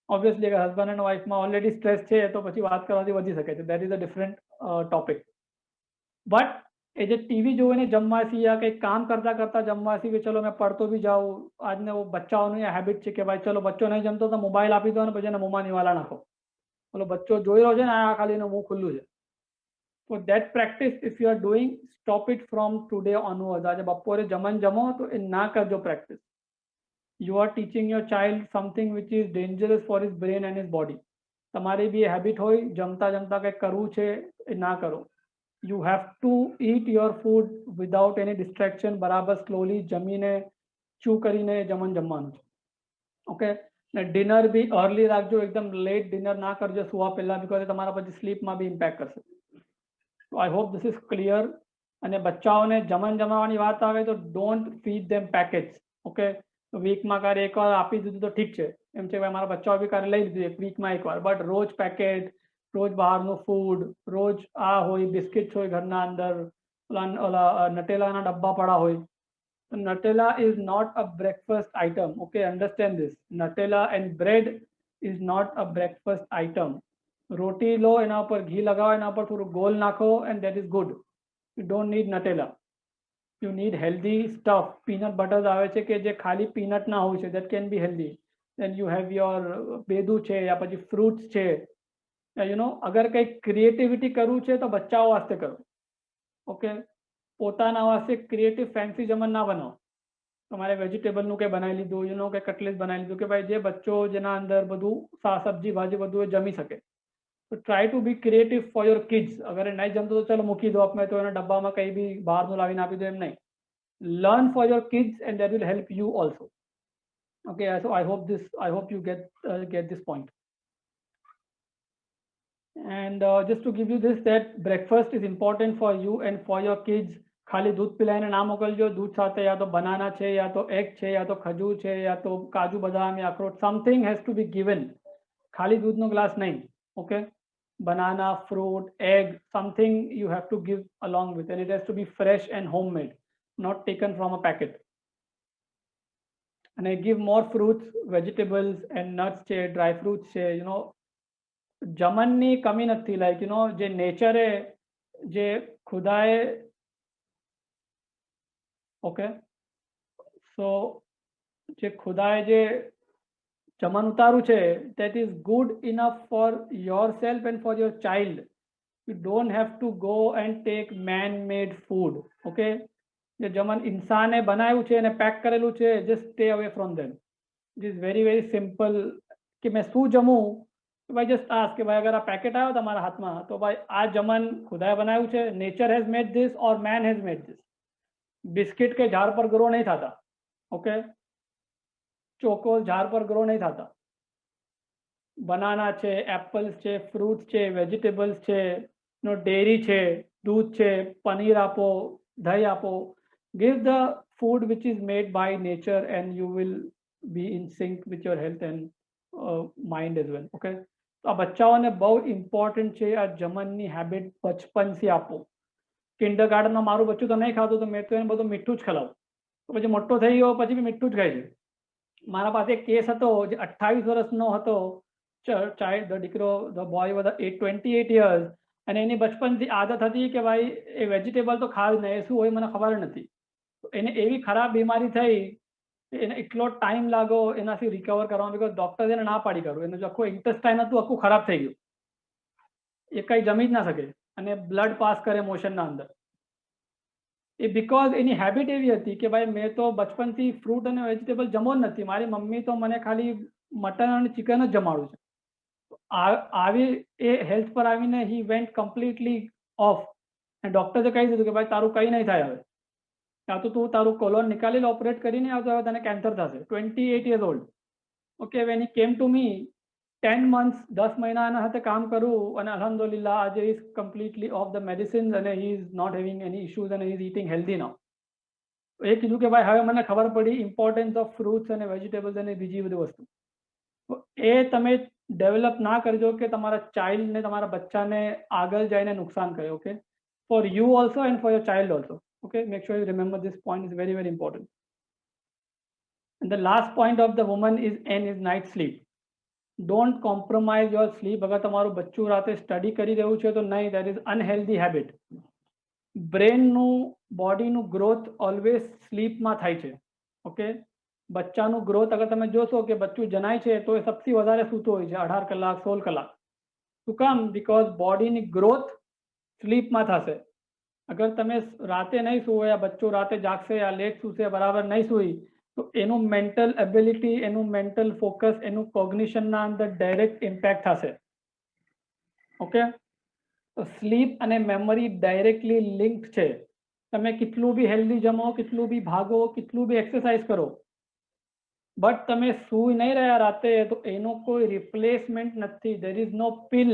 ઓબ્વિયસલી અગર હસબન્ડ એન્ડ વાઇફમાં ઓલરેડી સ્ટ્રેસ છે તો પછી વાત કરવાથી વધી શકે છે, that is a different topic. But એ જે ટીવી જોઈને જમવાથી યા કંઈક કામ કરતા કરતા જમવાથી કે ચલો મેં પડતો બી જાઉં, આજને બચ્ચાઓની હેબિટ છે કે ભાઈ ચલો બચ્ચો નહીં જમતો તો મોબાઈલ આપી દો અને પછી એને મોંમાં નિવાલા નાખો, બોલો બચ્ચો જોઈ રહ્યો છે ને આ ખાલી એનું મું ખુલ્લું છે. So that practice, if you are doing, stop it from today onwards. આજે બપોરે જમો તો એ ના કરજો practice. You are teaching your child something which is dangerous for his brain and his body. તમારી બી હેબિટ હોય જમતા જમતા કંઈક કરવું છે એ ના કરો. You have to eat your food without any distraction. બરાબર સ્લોલી જમીને ચૂ કરીને જમવાનું છે. ઓકે, ને ડિનર બી અર્લી રાખજો, એકદમ લેટ ડિનર ના કરજો સુવા પહેલા, બીકોઝ તમારા પછી સ્લીપમાં બી ઇમ્પેક્ટ કરશે. So I hope this is clear. અને બચ્ચાઓને જમવાની વાત આવે તો don't feed them package. Okay, વીકમાં ક્યારે એકવાર આપી દીધું તો ઠીક છે, એમ છે ભાઈ મારા બચ્ચાઓ બી ક્યારે લઈ લીધું એક વીકમાં એકવાર, બટ રોજ પેકેટ, રોજ બહારનું ફૂડ, રોજ આ હોય બિસ્કિટ્સ હોય ઘરના અંદર, ઓલા નટેલાના ડબ્બા પડા હોય. Nutella is not a breakfast item. Okay, understand this. Nutella and bread is not a breakfast item. રોટી લો, એના ઉપર ઘી લગાવો, એના ઉપર થોડું ગોલ નાખો, and that is good. You don't need Nutella. You need healthy stuff. Peanut butter આવે છે કે જે ખાલી peanut ના હોય છે, that can be healthy. Then you have your બેદુ છે યા પછી fruits છે. You know, અગર કંઈક creativity કરવું છે તો બચ્ચાઓ વાસ્તે કરો. ઓકે, પોતાના વાસ્તે ક્રિએટિવ ફેન્સી જમણ ના બનાવો. તમારે વેજીટેબલનું કંઈ બનાવી લીધું, યુ નો કે કટલેસ બનાવી લીધું કે ભાઈ જે બચ્ચો જેના અંદર બધું સબ્જી ભાજી બધું એ જમી શકે. તો try to be creative for your kids. અગર એ નહીં જમતો તો ચલો મૂકી દો આપણે, તો એના ડબ્બામાં કંઈ બી બહારનું લાવીને આપી દો, એમ નહીં. Learn four your kids and that will help you also. Okay, so I hope you get this point. And just to give you this, that breakfast is important for you and for your kids. ખાલી દૂધ પીલાઈને ના મોકલજો, દૂધ સાથે યા તો બનાના છે યા તો એગ છે યા તો ખજૂર છે યા તો કાજુ બદામ યા અખરોટ, something has to be given. ખાલી દૂધનો ગ્લાસ નહીં. Okay, banana, fruit, egg, something you have to give along with, and it has to be fresh and homemade, not taken from a packet. And I give more fruits, vegetables and nuts છે, dry fruits છે, you know. જમણની કમી નથી, લાઈક યુ નો જે નેચરે જે ખુદાએ, ઓકે, સો જે ખુદાએ જે જમણ ઉતાર્યું છે, that is good enough for yourself and for your child. You don't have to go and take man-made food. Okay, જે જમણ ઇન્સાને બનાવ્યું છે અને પેક કરેલું છે, just stay away from them. It is very very simple. કે મેં શું જમું, ભાઈ જસ્ટ આસ્ક કે ભાઈ અગર આ પેકેટ આવ્યો તમારા હાથમાં તો ભાઈ આ જમણ ખુદાએ બનાવ્યું છે, nature has made this or main has made this. Biscuit કે ઝાડ પર ગ્રો નહીં થતા. ઓકે, ચોકોસ ઝાડ પર ગ્રો નહીં થતા. બનાના છે, એપલ્સ છે, ફ્રૂટ્સ છે, વેજીટેબલ્સ છે, નો ડેરી છે, દૂધ છે, પનીર આપો, દહીં આપો. Give the food which is made by nature and you will be in sync with your health and mind as well. Okay, તો આ બચ્ચાઓને બહુ ઇમ્પોર્ટન્ટ છે આ જમણની હેબિટ બચપનથી આપો. કિન્ડર ગાર્ડનમાં મારું બચ્ચું તો નહીં ખાતું તો મેં તો એને બધું મીઠું જ ખવડાવું, તો પછી મોટો થઈ ગયો પછી બી મીઠું જ ખાય છે. મારા પાસે એક કેસ હતો જે 28 વર્ષનો હતો, ચાઇલ્ડ દીકરો, ધ બોય વોઝ 28 years, અને એની બચપનથી આદત હતી કે ભાઈ એ વેજીટેબલ તો ખાવ જ નહીં, એ શું હોય મને ખબર નથી. એને એવી ખરાબ બીમારી થઈ, એને એટલો ટાઈમ લાગ્યો એનાથી રિકવર કરવામાં, બીકોઝ ડોક્ટરે એને ના પાડી કર્યું. એનું જે આખું ઇન્ટેસ્ટાઇન હતું આખું ખરાબ થઈ ગયું, એ કંઈ જમી જ ના શકે અને બ્લડ પાસ કરે મોશનના અંદર. એ બીકોઝ એની હેબિટ એવી હતી કે ભાઈ મેં તો બચપનથી ફ્રૂટ અને વેજીટેબલ જમો જ નથી, મારી મમ્મી તો મને ખાલી મટન અને ચિકન જ જમાડું છે. આવી એ હેલ્થ પર આવીને હી વેન્ટ કમ્પ્લીટલી ઓફ. અને ડૉક્ટરે કહી દીધું કે ભાઈ તારું કંઈ નહીં થાય હવે, કાં તો તું તારું કોલોન નિકાલી ઓપરેટ કરીને આવતો હવે તને કેન્સર થશે. 28 years old. Okay, when he came to me 10 months 10 મહિના એના સાથે કામ કરું અને અલ્હમ્દુલિલ્લાહ આજે is completely off the medicines અને he is not having any issues અને he is eating healthy now. એ કીધું કે ભાઈ હવે મને ખબર પડી ઇમ્પોર્ટન્સ ઓફ ફ્રૂટ્સ અને વેજીટેબલ્સ અને બીજી બધી વસ્તુ. તો એ તમે ડેવલપ ના કરજો કે તમારા ચાઇલ્ડને, તમારા બચ્ચાને આગળ જઈને નુકસાન કરે. Okay, for you also and four your child also. Okay, make sure you remember this point is very very important. And the last point of the woman is night sleep. Don't compromise your sleep. અગર તમારું બચ્ચું રાતે સ્ટડી કરી રહ્યું છે તો નહીં, દેટ ઇઝ અનહેલ્ધી હેબિટ. બ્રેનનું બોડીનું ગ્રોથ ઓલવેઝ સ્લીપમાં થાય છે. ઓકે, બચ્ચાનું ગ્રોથ અગર તમે જોશો કે બચ્ચું જનાય છે તો એ સૌથી વધારે સૂતો હોય છે 18 કલાક 16 કલાક. શું કામ? બીકોઝ બોડીની ગ્રોથ સ્લીપમાં થશે. અગર તમે રાતે નહીં સુવો યા બચ્ચો રાતે જાગશે યા લેટ સૂશે, બરાબર નહીં સુઈ, તો એનું મેન્ટલ એબિલિટી, એનું મેન્ટલ ફોકસ, એનું કોગ્નિશનના અંદર ડાયરેક્ટ ઇમ્પેક્ટ થશે. ઓકે, તો સ્લીપ અને મેમરી ડાયરેક્ટલી લિંક છે. તમે કેટલું બી હેલ્ધી જમો, કેટલું બી ભાગો, કેટલું બી એક્સરસાઇઝ કરો, બટ તમે સૂઈ નહીં રહ્યા રાતે તો એનો કોઈ રિપ્લેસમેન્ટ નથી. There is no pill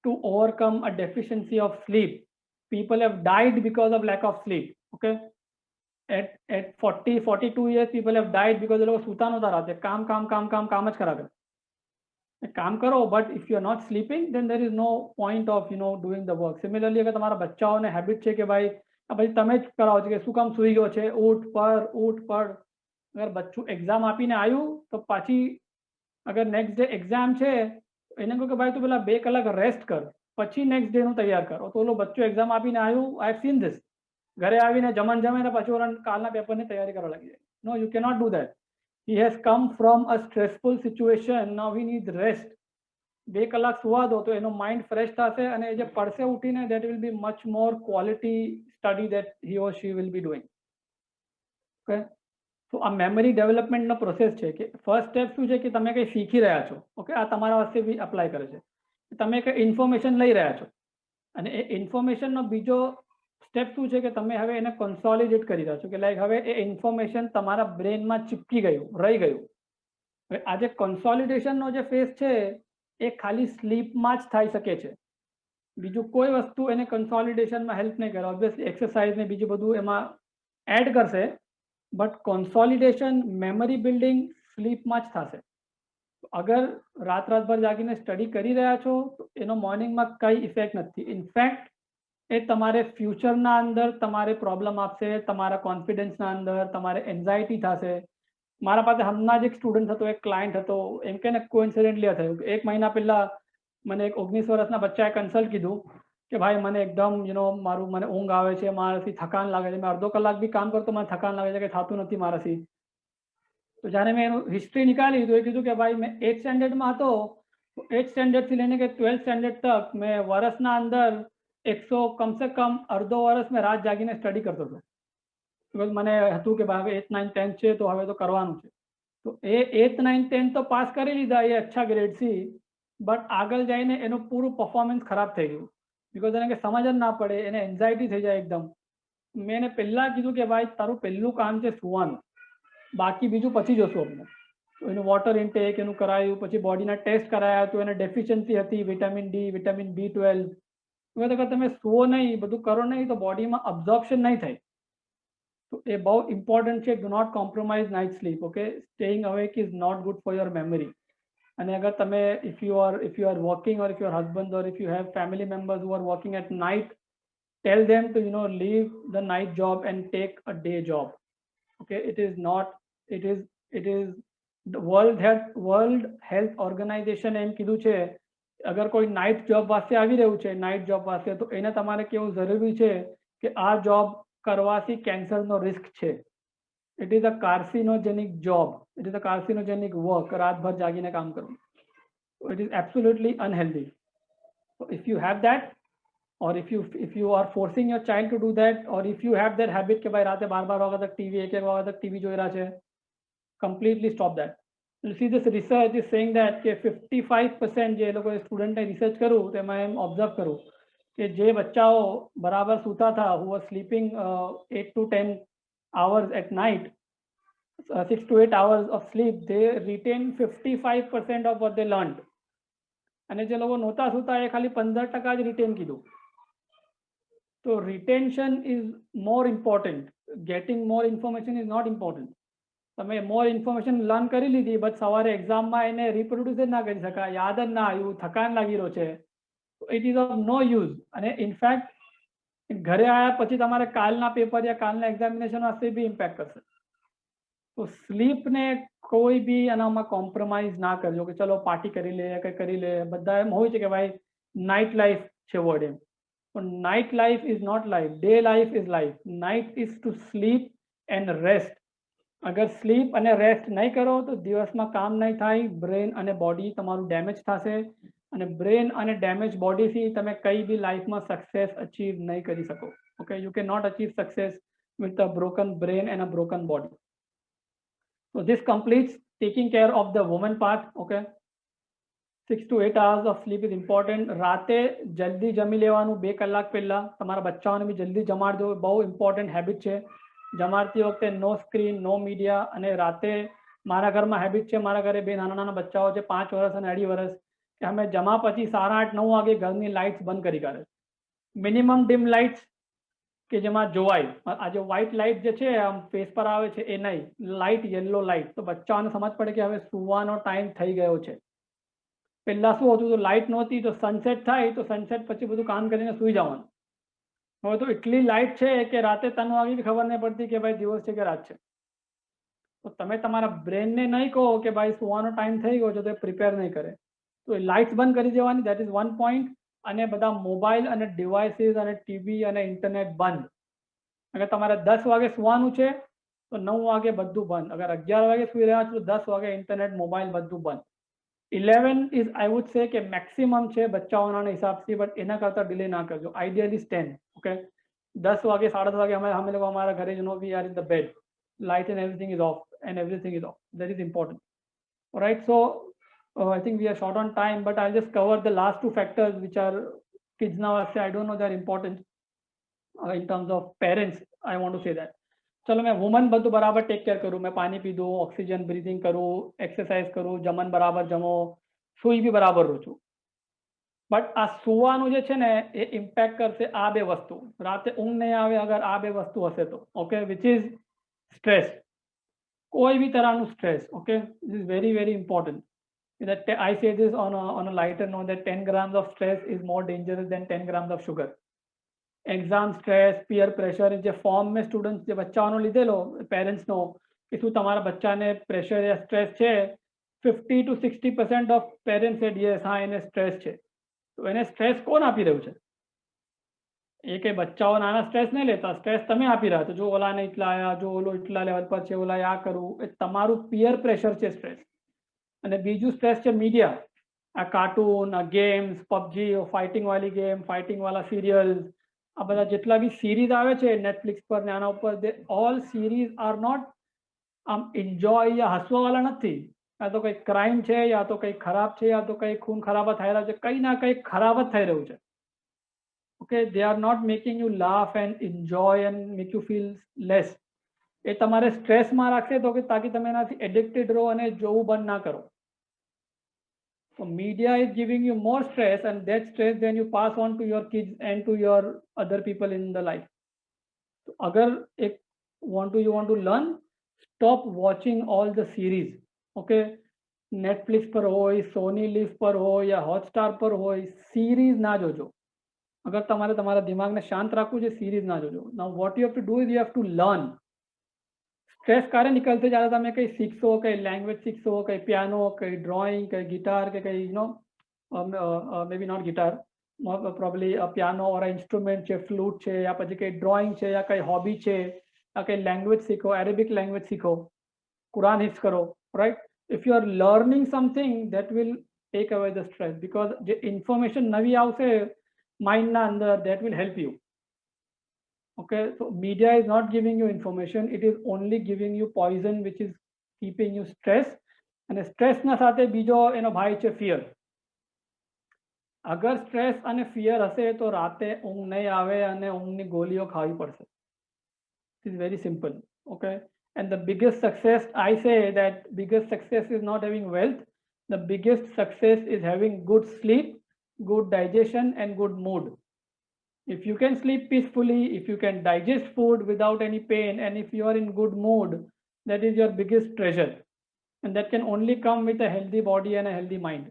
to overcome a deficiency of sleep. People have died because of lack of sleep. Okay, at 42 years people have died because એ લોકો સૂતા નહોતા રાતે. કામ કામ કામ કામ કામ જ કર્યા કરે. કામ કરો, but if you are not sleeping then there is no point of doing the work. Similarly અગર તમારા બચ્ચાઓને હેબિટ છે કે ભાઈ પછી તમે જ કરાવો છો કે શું કામ સૂઈ ગયો છે, ઉઠ પડ. અગર બચ્ચું એક્ઝામ આપીને આવ્યું તો પાછી અગર નેક્સ્ટ ડે એક્ઝામ છે એને કહો કે ભાઈ તું પેલા 2 કલાક રેસ્ટ કર, પછી નેક્સ્ટ ડે નું તૈયાર કર. તો ઓલો બચ્ચો એક્ઝામ આપીને આવ્યું, આઈ હેવ સીન ધીસ, ઘરે આવીને જમે ને પછી ઓલા કાલના પેપરની તૈયારી કરવા લાગી જાય. No, you cannot do that. He has come from a stressful situation, now he need rest. 2 કલાક સુવા દો તો એનો માઇન્ડ ફ્રેશ થશે અને જે પડશે ઉઠીને that will be much more quality study that he or she will be doing. Okay, તો આ મેમરી ડેવલપમેન્ટનો પ્રોસેસ છે કે ફર્સ્ટ સ્ટેપ શું છે કે તમે કંઈ શીખી રહ્યા છો. ઓકે, આ તમારા વાસ્તે બી અપ્લાય કરે છે. તમે કંઈ ઇન્ફોર્મેશન લઈ રહ્યા છો અને એ ઇન્ફોર્મેશનનો બીજો સ્ટેપ શું છે કે તમે હવે એને કોન્સોલિડેટ કરી રહ્યા છો, કે લાઈક હવે એ ઇન્ફોર્મેશન તમારા બ્રેનમાં ચીપકી ગયું, રહી ગયું. હવે આ જે કોન્સોલિડેશનનો જે ફેઝ છે એ ખાલી સ્લીપમાં જ થઈ શકે છે. બીજું કોઈ વસ્તુ એને કોન્સોલિડેશનમાં હેલ્પ નહીં કરે. ઓબ્વિયસલી એક્સરસાઇઝ ને બીજું બધું એમાં એડ કરશે, બટ કોન્સોલિડેશન, મેમરી બિલ્ડિંગ સ્લીપમાં જ થશે. અગર રાતભર જાગીને સ્ટડી કરી રહ્યા છો તો એનો મોર્નિંગમાં કંઈ ઇફેક્ટ નથી. ઇનફેક્ટ એ તમારે ફ્યુચરના અંદર તમારે પ્રોબ્લેમ આપશે, તમારા કોન્ફિડન્સના અંદર તમારે એન્ઝાયટી થશે. મારા પાસે હમણાં જ એક સ્ટુડન્ટ હતો, એક ક્લાયન્ટ હતો, એમ કે ને કોઇન્સિડન્ટલી થયું કે 1 મહિના પહેલા મને એક 19 વર્ષના બચ્ચાએ કન્સલ્ટ કીધું કે ભાઈ મને એકદમ મને ઊંઘ આવે છે, મારાથી થકાન લાગે છે, મેં અડધો કલાક બી કામ કરતો મને થકાન લાગે છે, કે થતું નથી મારાથી. તો જ્યારે મેં એનું હિસ્ટ્રી નીકાળી તો એ કીધું કે ભાઈ મેં 8th સ્ટેન્ડર્ડમાં હતો, 8th સ્ટેન્ડર્ડથી લઈને કે 12th સ્ટેન્ડર્ડ તક મેં વર્ષના અંદર 100 કમસે કમ અડધો વર્ષ મેં રાત જાગીને સ્ટડી કરતો હતો. બિકોઝ મને હતું કે ભાઈ 8th 9th 10th છે તો હવે તો કરવાનું છે. તો એ 8th 9th 10th તો પાસ કરી લીધા એ અચ્છા ગ્રેડથી, બટ આગળ જઈને એનું પૂરું પરફોર્મન્સ ખરાબ થઈ ગયું. બીકોઝ એને કે સમજ જ ના પડે, એને એન્ઝાયટી થઈ જાય એકદમ. મેં એને પહેલાં કીધું કે ભાઈ તારું પહેલું કામ છે સુવાનું, બાકી બીજું પછી જોશું આપણે. તો એનું વોટર ઇન્ટેક એનું કરાયું, પછી બોડીના ટેસ્ટ કરાયા તો એને ડેફિશિયન્સી હતી વિટામિન ડી, વિટામિન B12. અગર તમે સુવો નહીં, બધું કરો નહીં તો બોડીમાં અબ્ઝોર્પ્શન નહીં થાય. તો એ બહુ ઇમ્પોર્ટન્ટ છે. Do not compromise night sleep. Okay, staying awake is not good for your memory. અને અગર તમે if you are working or if your husband or if you have family members who are working at night, tell them to leave the night job and take a day job. Okay, it is the world health organization એમ કીધું છે અગર કોઈ નાઇટ જોબ વાસ્તે આવી રહ્યું છે, નાઇટ જોબ વાસ્તે, તો એને તમારે કેવું જરૂરી છે કે આ જોબ કરવાથી કેન્સરનો રિસ્ક છે. It is a carcinogenic job, it is a carcinogenic work. રાતભર જાગીને કામ કરવું, it is absolutely unhealthy. If you have that, or if you are forcing your child to do that, or if you have that habit કે ભાઈ રાતે 12 વાગ્યા તક ટીવી, 1 વાગ્યા તક ટીવી જોઈ રહ્યા છે, completely stop that. You see, this research is saying that કે 55% જે લોકો સ્ટુડન્ટને રિસર્ચ કરું તેમાં એમ ઓબ્ઝર્વ કરું કે જે બચ્ચાઓ બરાબર સૂતા હતા, who was sleeping 8 to 10 hours at night, 6 to 8 hours of sleep, they retain 55% of what they learned. અને જે લોકો નહોતા સૂતા એ ખાલી 15% જ રિટેન કીધું. So retention is more important. Getting more information is not important. તમે more information લર્ન કરી લીધી, બટ સવારે એક્ઝામમાં એને રિપ્રોડ્યુસ જ ના કરી શકાય, યાદ જ ના આવ્યું, થકાન લાગી રહ્યો છે, it is of no use. અને ઇનફેક્ટ ઘરે આવ્યા પછી તમારે કાલના પેપર યા કાલના એક્ઝામિનેશન વાસ્તે બી ઇમ્પેક્ટ કરશે. તો સ્લીપને કોઈ બી એનામાં કોમ્પ્રોમાઇઝ ના કરજો કે ચલો પાર્ટી કરી લે કંઈ કરી લે. બધા એમ હોય છે કે ભાઈ નાઇટ લાઈફ છે વર્ડ એમ, પણ night life is not life, day life is life. Night is to sleep and rest. અગર સ્લીપ અને રેસ્ટ નહીં કરો તો દિવસમાં કામ નહીં થાય, બ્રેન અને બોડી તમારું ડેમેજ થશે, અને બ્રેન અને ડેમેજ બોડીથી તમે કઈ બી લાઈફમાં સક્સેસ અચીવ નહીં કરી શકો. Okay, you can not achieve success with a broken brain and a broken body. So this completes taking care of the woman part. Okay, 6 to 8 hours of sleep is important. રાતે જલ્દી જમી લેવાનું 2 કલાક પહેલા. તમારા બચ્ચાઓને બી જલ્દી જમાડી દો, બહુ ઇમ્પોર્ટન્ટ હેબિટ છે. જમાડતી વખતે નો સ્ક્રીન, નો મીડિયા. અને રાતે મારા ઘરમાં હેબિટ છે, મારા ઘરે 2 નાના નાના બચ્ચાઓ છે, 5 વર્ષ અને 2.5 વર્ષ, કે અમે જમા પછી 8:30-9 વાગે ઘરની લાઇટ્સ બંધ કરી કાઢે. મિનિમમ ડિમ લાઇટ્સ કે જેમાં જોવાય. આ જે વ્હાઇટ લાઇટ જે છે આમ ફેસ પર આવે છે એ નહીં, લાઇટ યલો લાઇટ, તો બચ્ચાઓને સમજ પડે કે હવે સુવાનો ટાઈમ થઈ ગયો છે. પહેલા શું હતું, તો લાઇટ નહોતી તો સનસેટ થાય તો સનસેટ પછી બધું કામ કરીને સૂઈ જવાનું. હવે તો એટલી લાઇટ છે કે રાતે 3 વાગે ખબર નહીં પડતી કે ભાઈ દિવસ છે કે રાત છે. તો તમે તમારા બ્રેનને નહીં કહો કે ભાઈ સુવાનો ટાઈમ થઈ ગયો છે, તો એ પ્રિપેર નહીં કરે. તો એ લાઇટ્સ બંધ કરી દેવાની, દેટ ઇઝ વન પોઈન્ટ. અને બધા મોબાઈલ અને ડિવાઇસીસ અને ટીવી અને ઇન્ટરનેટ બંધ. અગર તમારે 10 વાગે સુવાનું છે તો 9 વાગે બધું બંધ. અગર 11 વાગે સુઈ રહ્યા છો તો 10 વાગે ઇન્ટરનેટ, મોબાઈલ બધું બંધ. 11 ઇઝ આઈ વુડ સે કે મેક્સિમમ છે બચ્ચાઓના હિસાબથી, બટ એના કરતાં ડિલે ના કરજો. આઈડિયલી 10. ઓકે, 10 વાગે 10:30 વાગે અમે લોકો અમારા ઘરે જ no we are in the bed, light and everything is off and everything is off. That is important. All right, so I think we are short on time, but I'll just cover the last 2 factors which are kids now say I don't know they're important in terms of parents. I want to say that ચલો મેં વુમન બધું બરાબર ટેક કેર કરું, મેં પાણી પીધું, ઓક્સિજન બ્રીથિંગ કરું, એક્સરસાઇઝ કરું, જમન બરાબર જમો, સુઈ બી બરાબર રહું છું. બટ આ સુવાનું જે છે ને એ ઇમ્પેક્ટ કરશે આ 2 વસ્તુ. રાતે ઊંઘ નહીં આવે અગર આ 2 વસ્તુ હશે તો. Okay, which is stress. કોઈ બી તરહનું stress. Okay, this is very very important. That I say this on a lighter note, that 10 grams of stress is more dangerous than 10 grams of sugar. Exam stress, પિયર પ્રેશર, જે ફોર્મ મેં સ્ટુડન્ટ જે બચ્ચાઓનો લીધેલો પેરેન્ટ્સનો કે શું તમારા બચ્ચાને પ્રેશર યા સ્ટ્રેસ છે, 50 to 60% of parents said yes, હા એને સ્ટ્રેસ છે. તો એને સ્ટ્રેસ કોણ આપી રહ્યું છે? એ કે બચ્ચાઓ નાના સ્ટ્રેસ નહીં લેતા, સ્ટ્રેસ તમે આપી રહ્યા છો. જો ઓલાને એટલા આવ્યા, જો ઓલો એટલા લેવલ પર છે, ઓલા આ કરવું, એ તમારું પિયર પ્રેશર છે સ્ટ્રેસ. અને બીજું સ્ટ્રેસ છે મીડિયા. આ કાર્ટૂન, આ ગેમ્સ, પબજી, ફાઇટિંગ વાળી ગેમ, ફાઇટિંગ વાળા સિરિયલ્સ, આ બધા જેટલા બી સિરીઝ આવે છે નેટફ્લિક્સ પર ને આના ઉપર, દે ઓલ સિરીઝ આર નોટ આમ એન્જોય યા હસવા વાળા નથી. યા તો કંઈક ક્રાઇમ છે, યા તો કંઈક ખરાબ છે, યા તો કંઈક ખૂન ખરાબા થઈ રહ્યા છે, કંઈ ના કંઈક ખરાબ જ થઈ રહ્યું છે. Okay, they are not making you laugh and enjoy and make you feel less. એ તમારે સ્ટ્રેસમાં રાખશે તો કે તાકી તમે એનાથી એડિક્ટેડ રહો અને જોવું બંધ ના કરો. So media is giving you more stress, and that stress then you pass on to your kids and to your other people in the life. So agar ek you want to learn, stop watching all the series. Okay, Netflix પર હોય, Sony Live પર હોય યા Hotstar પર હોય, series ના જોજો. અગર તમારે તમારા દિમાગને શાંત રાખવું છે, series ના જોજો. Now what you have to do is you have to learn. Stress ક્યારે નીકળશે? જ્યારે તમે કંઈ શીખશો, કંઈ લેંગ્વેજ શીખશો, કંઈ પિયાનો, કંઈ ડ્રોઈંગ, કંઈ ગિટાર, કે કંઈ maybe not guitar, probably piano or instrument છે, ફ્લૂટ છે, યા પછી કંઈ ડ્રોઈંગ છે, યા કંઈ હોબી છે, યા કંઈ લેંગ્વેજ શીખો, એરેબિક લેંગ્વેજ શીખો, કુરાન હિફ્ઝ કરો. Right, if you R learning something that will take અવે ધ સ્ટ્રેસ, બીકોઝ જે ઇન્ફોર્મેશન નવી આવશે માઇન્ડના અંદર, that will help you. Okay, so media is not giving you information, it is only giving you poison which is keeping you stress. અને સ્ટ્રેસના સાથે બીજો એનો ભાઈ છે ફિયર. અગર સ્ટ્રેસ અને ફિયર હશે તો રાતે ઊંઘ નહીં આવે અને ઊંઘની ગોળીઓ ખાવી પડશે. It is very simple. Okay, and the biggest success, I say that biggest success is not having wealth, the biggest success is having good sleep, good digestion and good mood. If you can sleep peacefully, if you can digest food without any pain, and if you are in good mood, that is your biggest treasure. And that can only come with a healthy body and a healthy mind.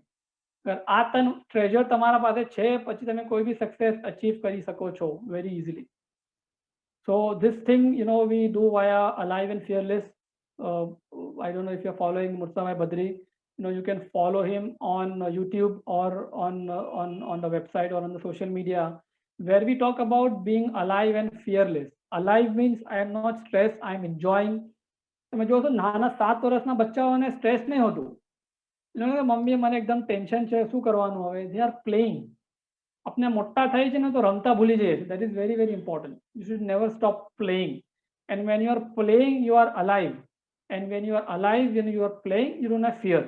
અગર આ ટ્રેઝર તમારા પાસે છે, પછી તમે કોઈ બી સક્સેસ અચીવ કરી શકો છો very easily. So this thing, we do via Alive and Fearless. I don't know if you're following Murtabhai Badri. You can follow him on YouTube or on the website or on the social media, where we talk about being alive and fearless. Alive means I am not stressed, I am enjoying. તમે જોશો નાના 7 વર્ષના બચ્ચાઓને સ્ટ્રેસ નહીં હોતું. મમ્મી મને એકદમ ટેન્શન છે, શું કરવાનું હવે? They are playing. अपने मोटा થાય છે ને તો રમતા ભૂલી જાય છે. That is very very important. You should never stop playing. And when you are playing, you are alive. And when you are alive, when you are playing, you don't have fear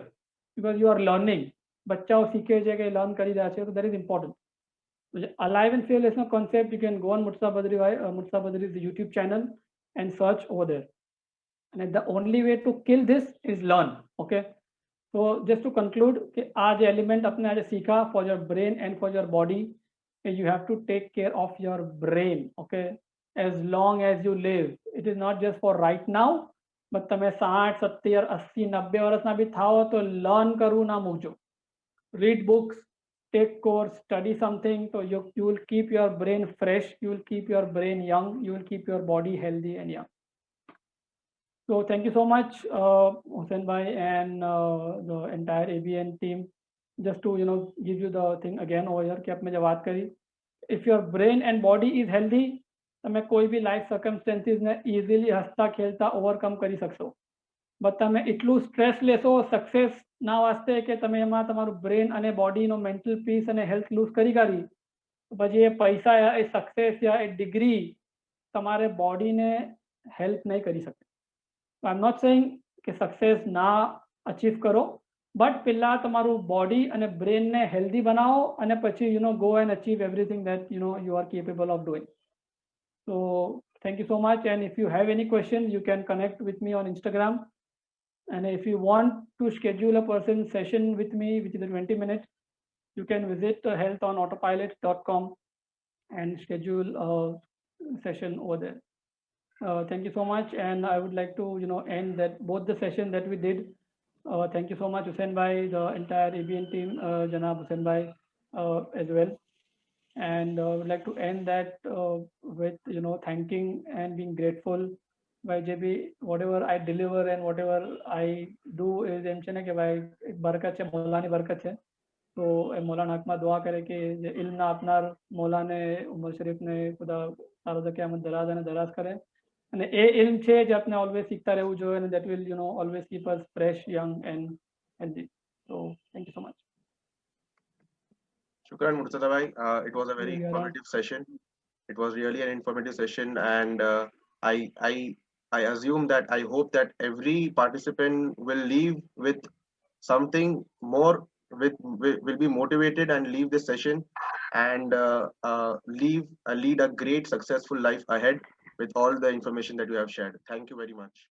because you are learning. બચ્ચાઓ શીખે છે કે લર્ન કરી રહ્યા છે, તો that is important. Alive and fearless no concept, you can go on Murtabhai Badri's YouTube channel and search over there. And the only way to kill this is learn. Okay. So just to conclude, આ જે એલિમેન્ટ આપણે આજે सीखा for your brain and for your body, you have to take care of your brain. Okay, as long as you live, it is not just for right now, but તમે 60 70 80 90 વર્ષના બી થાઓ તો લર્ન કરવું ના મૂકજો. Read books, take course, study something, so you will keep your brain fresh, you will keep your brain young, you will keep your body healthy and young. So thank you so much, Hussain Bhai and the entire ABN team. Just to give you the thing again over here कि आपने जब बात करी, if your brain and body is healthy, તમે કોઈ બી લાઈફ સર્કમસ્ટેન્સીસ ને ઇઝીલી હસતા ખેલતા ઓવરકમ કરી શકશો. બટ તમે એટલું સ્ટ્રેસ લેશો સક્સેસ ના વાસ્તે કે તમે એમાં તમારું બ્રેન અને બોડીનો મેન્ટલ પીસ અને હેલ્થ લૂઝ કરી કાઢી, પછી એ પૈસા યા એ સક્સેસ યા એ ડિગ્રી તમારે બોડીને હેલ્પ નહીં કરી શકે. આઈ એમ નોટ સેઇંગ કે સક્સેસ ના અચીવ કરો, બટ પહેલા તમારું બોડી અને બ્રેનને હેલ્ધી બનાવો અને પછી go and achieve everything that you are capable of doing. So thank you so much, and if you have any questions, you can connect with me on Instagram. And if you want to schedule a person session with me, which is a 20 minutes, you can visit healthonautopilot.com and schedule a session over there. Thank you so much, and I would like to end that both the session that we did. Thank you so much, Hussain Bhai, the entire ABN team, Janab Hussain Bhai as well. And I would like to end that with thanking and being grateful by JB. Whatever I deliver and whatever I do is એમ છે ને કે ભાઈ એક બરકત છે, મોલાની બરકત છે. તો એ મોલાના હકમાં દુઆ કરે કે જે ઇલ્મના આપનાર મોલાને ઉમર શરીફને ખુદા સારો क़यामत દરાજ અને દરાજ કરે. અને એ ઇલ્મ છે જે આપણે ઓલવેઝ શીખતા રહેવું જોઈએ, અને that will always keep us fresh, young and healthy. So thank you so much. Shukran, Murtada bhai. It was a very informative session. It was really an informative session, and I assume that I hope that every participant will leave with something more, will be motivated and leave this session and lead a great successful life ahead with all the information that you have shared. Thank you very much.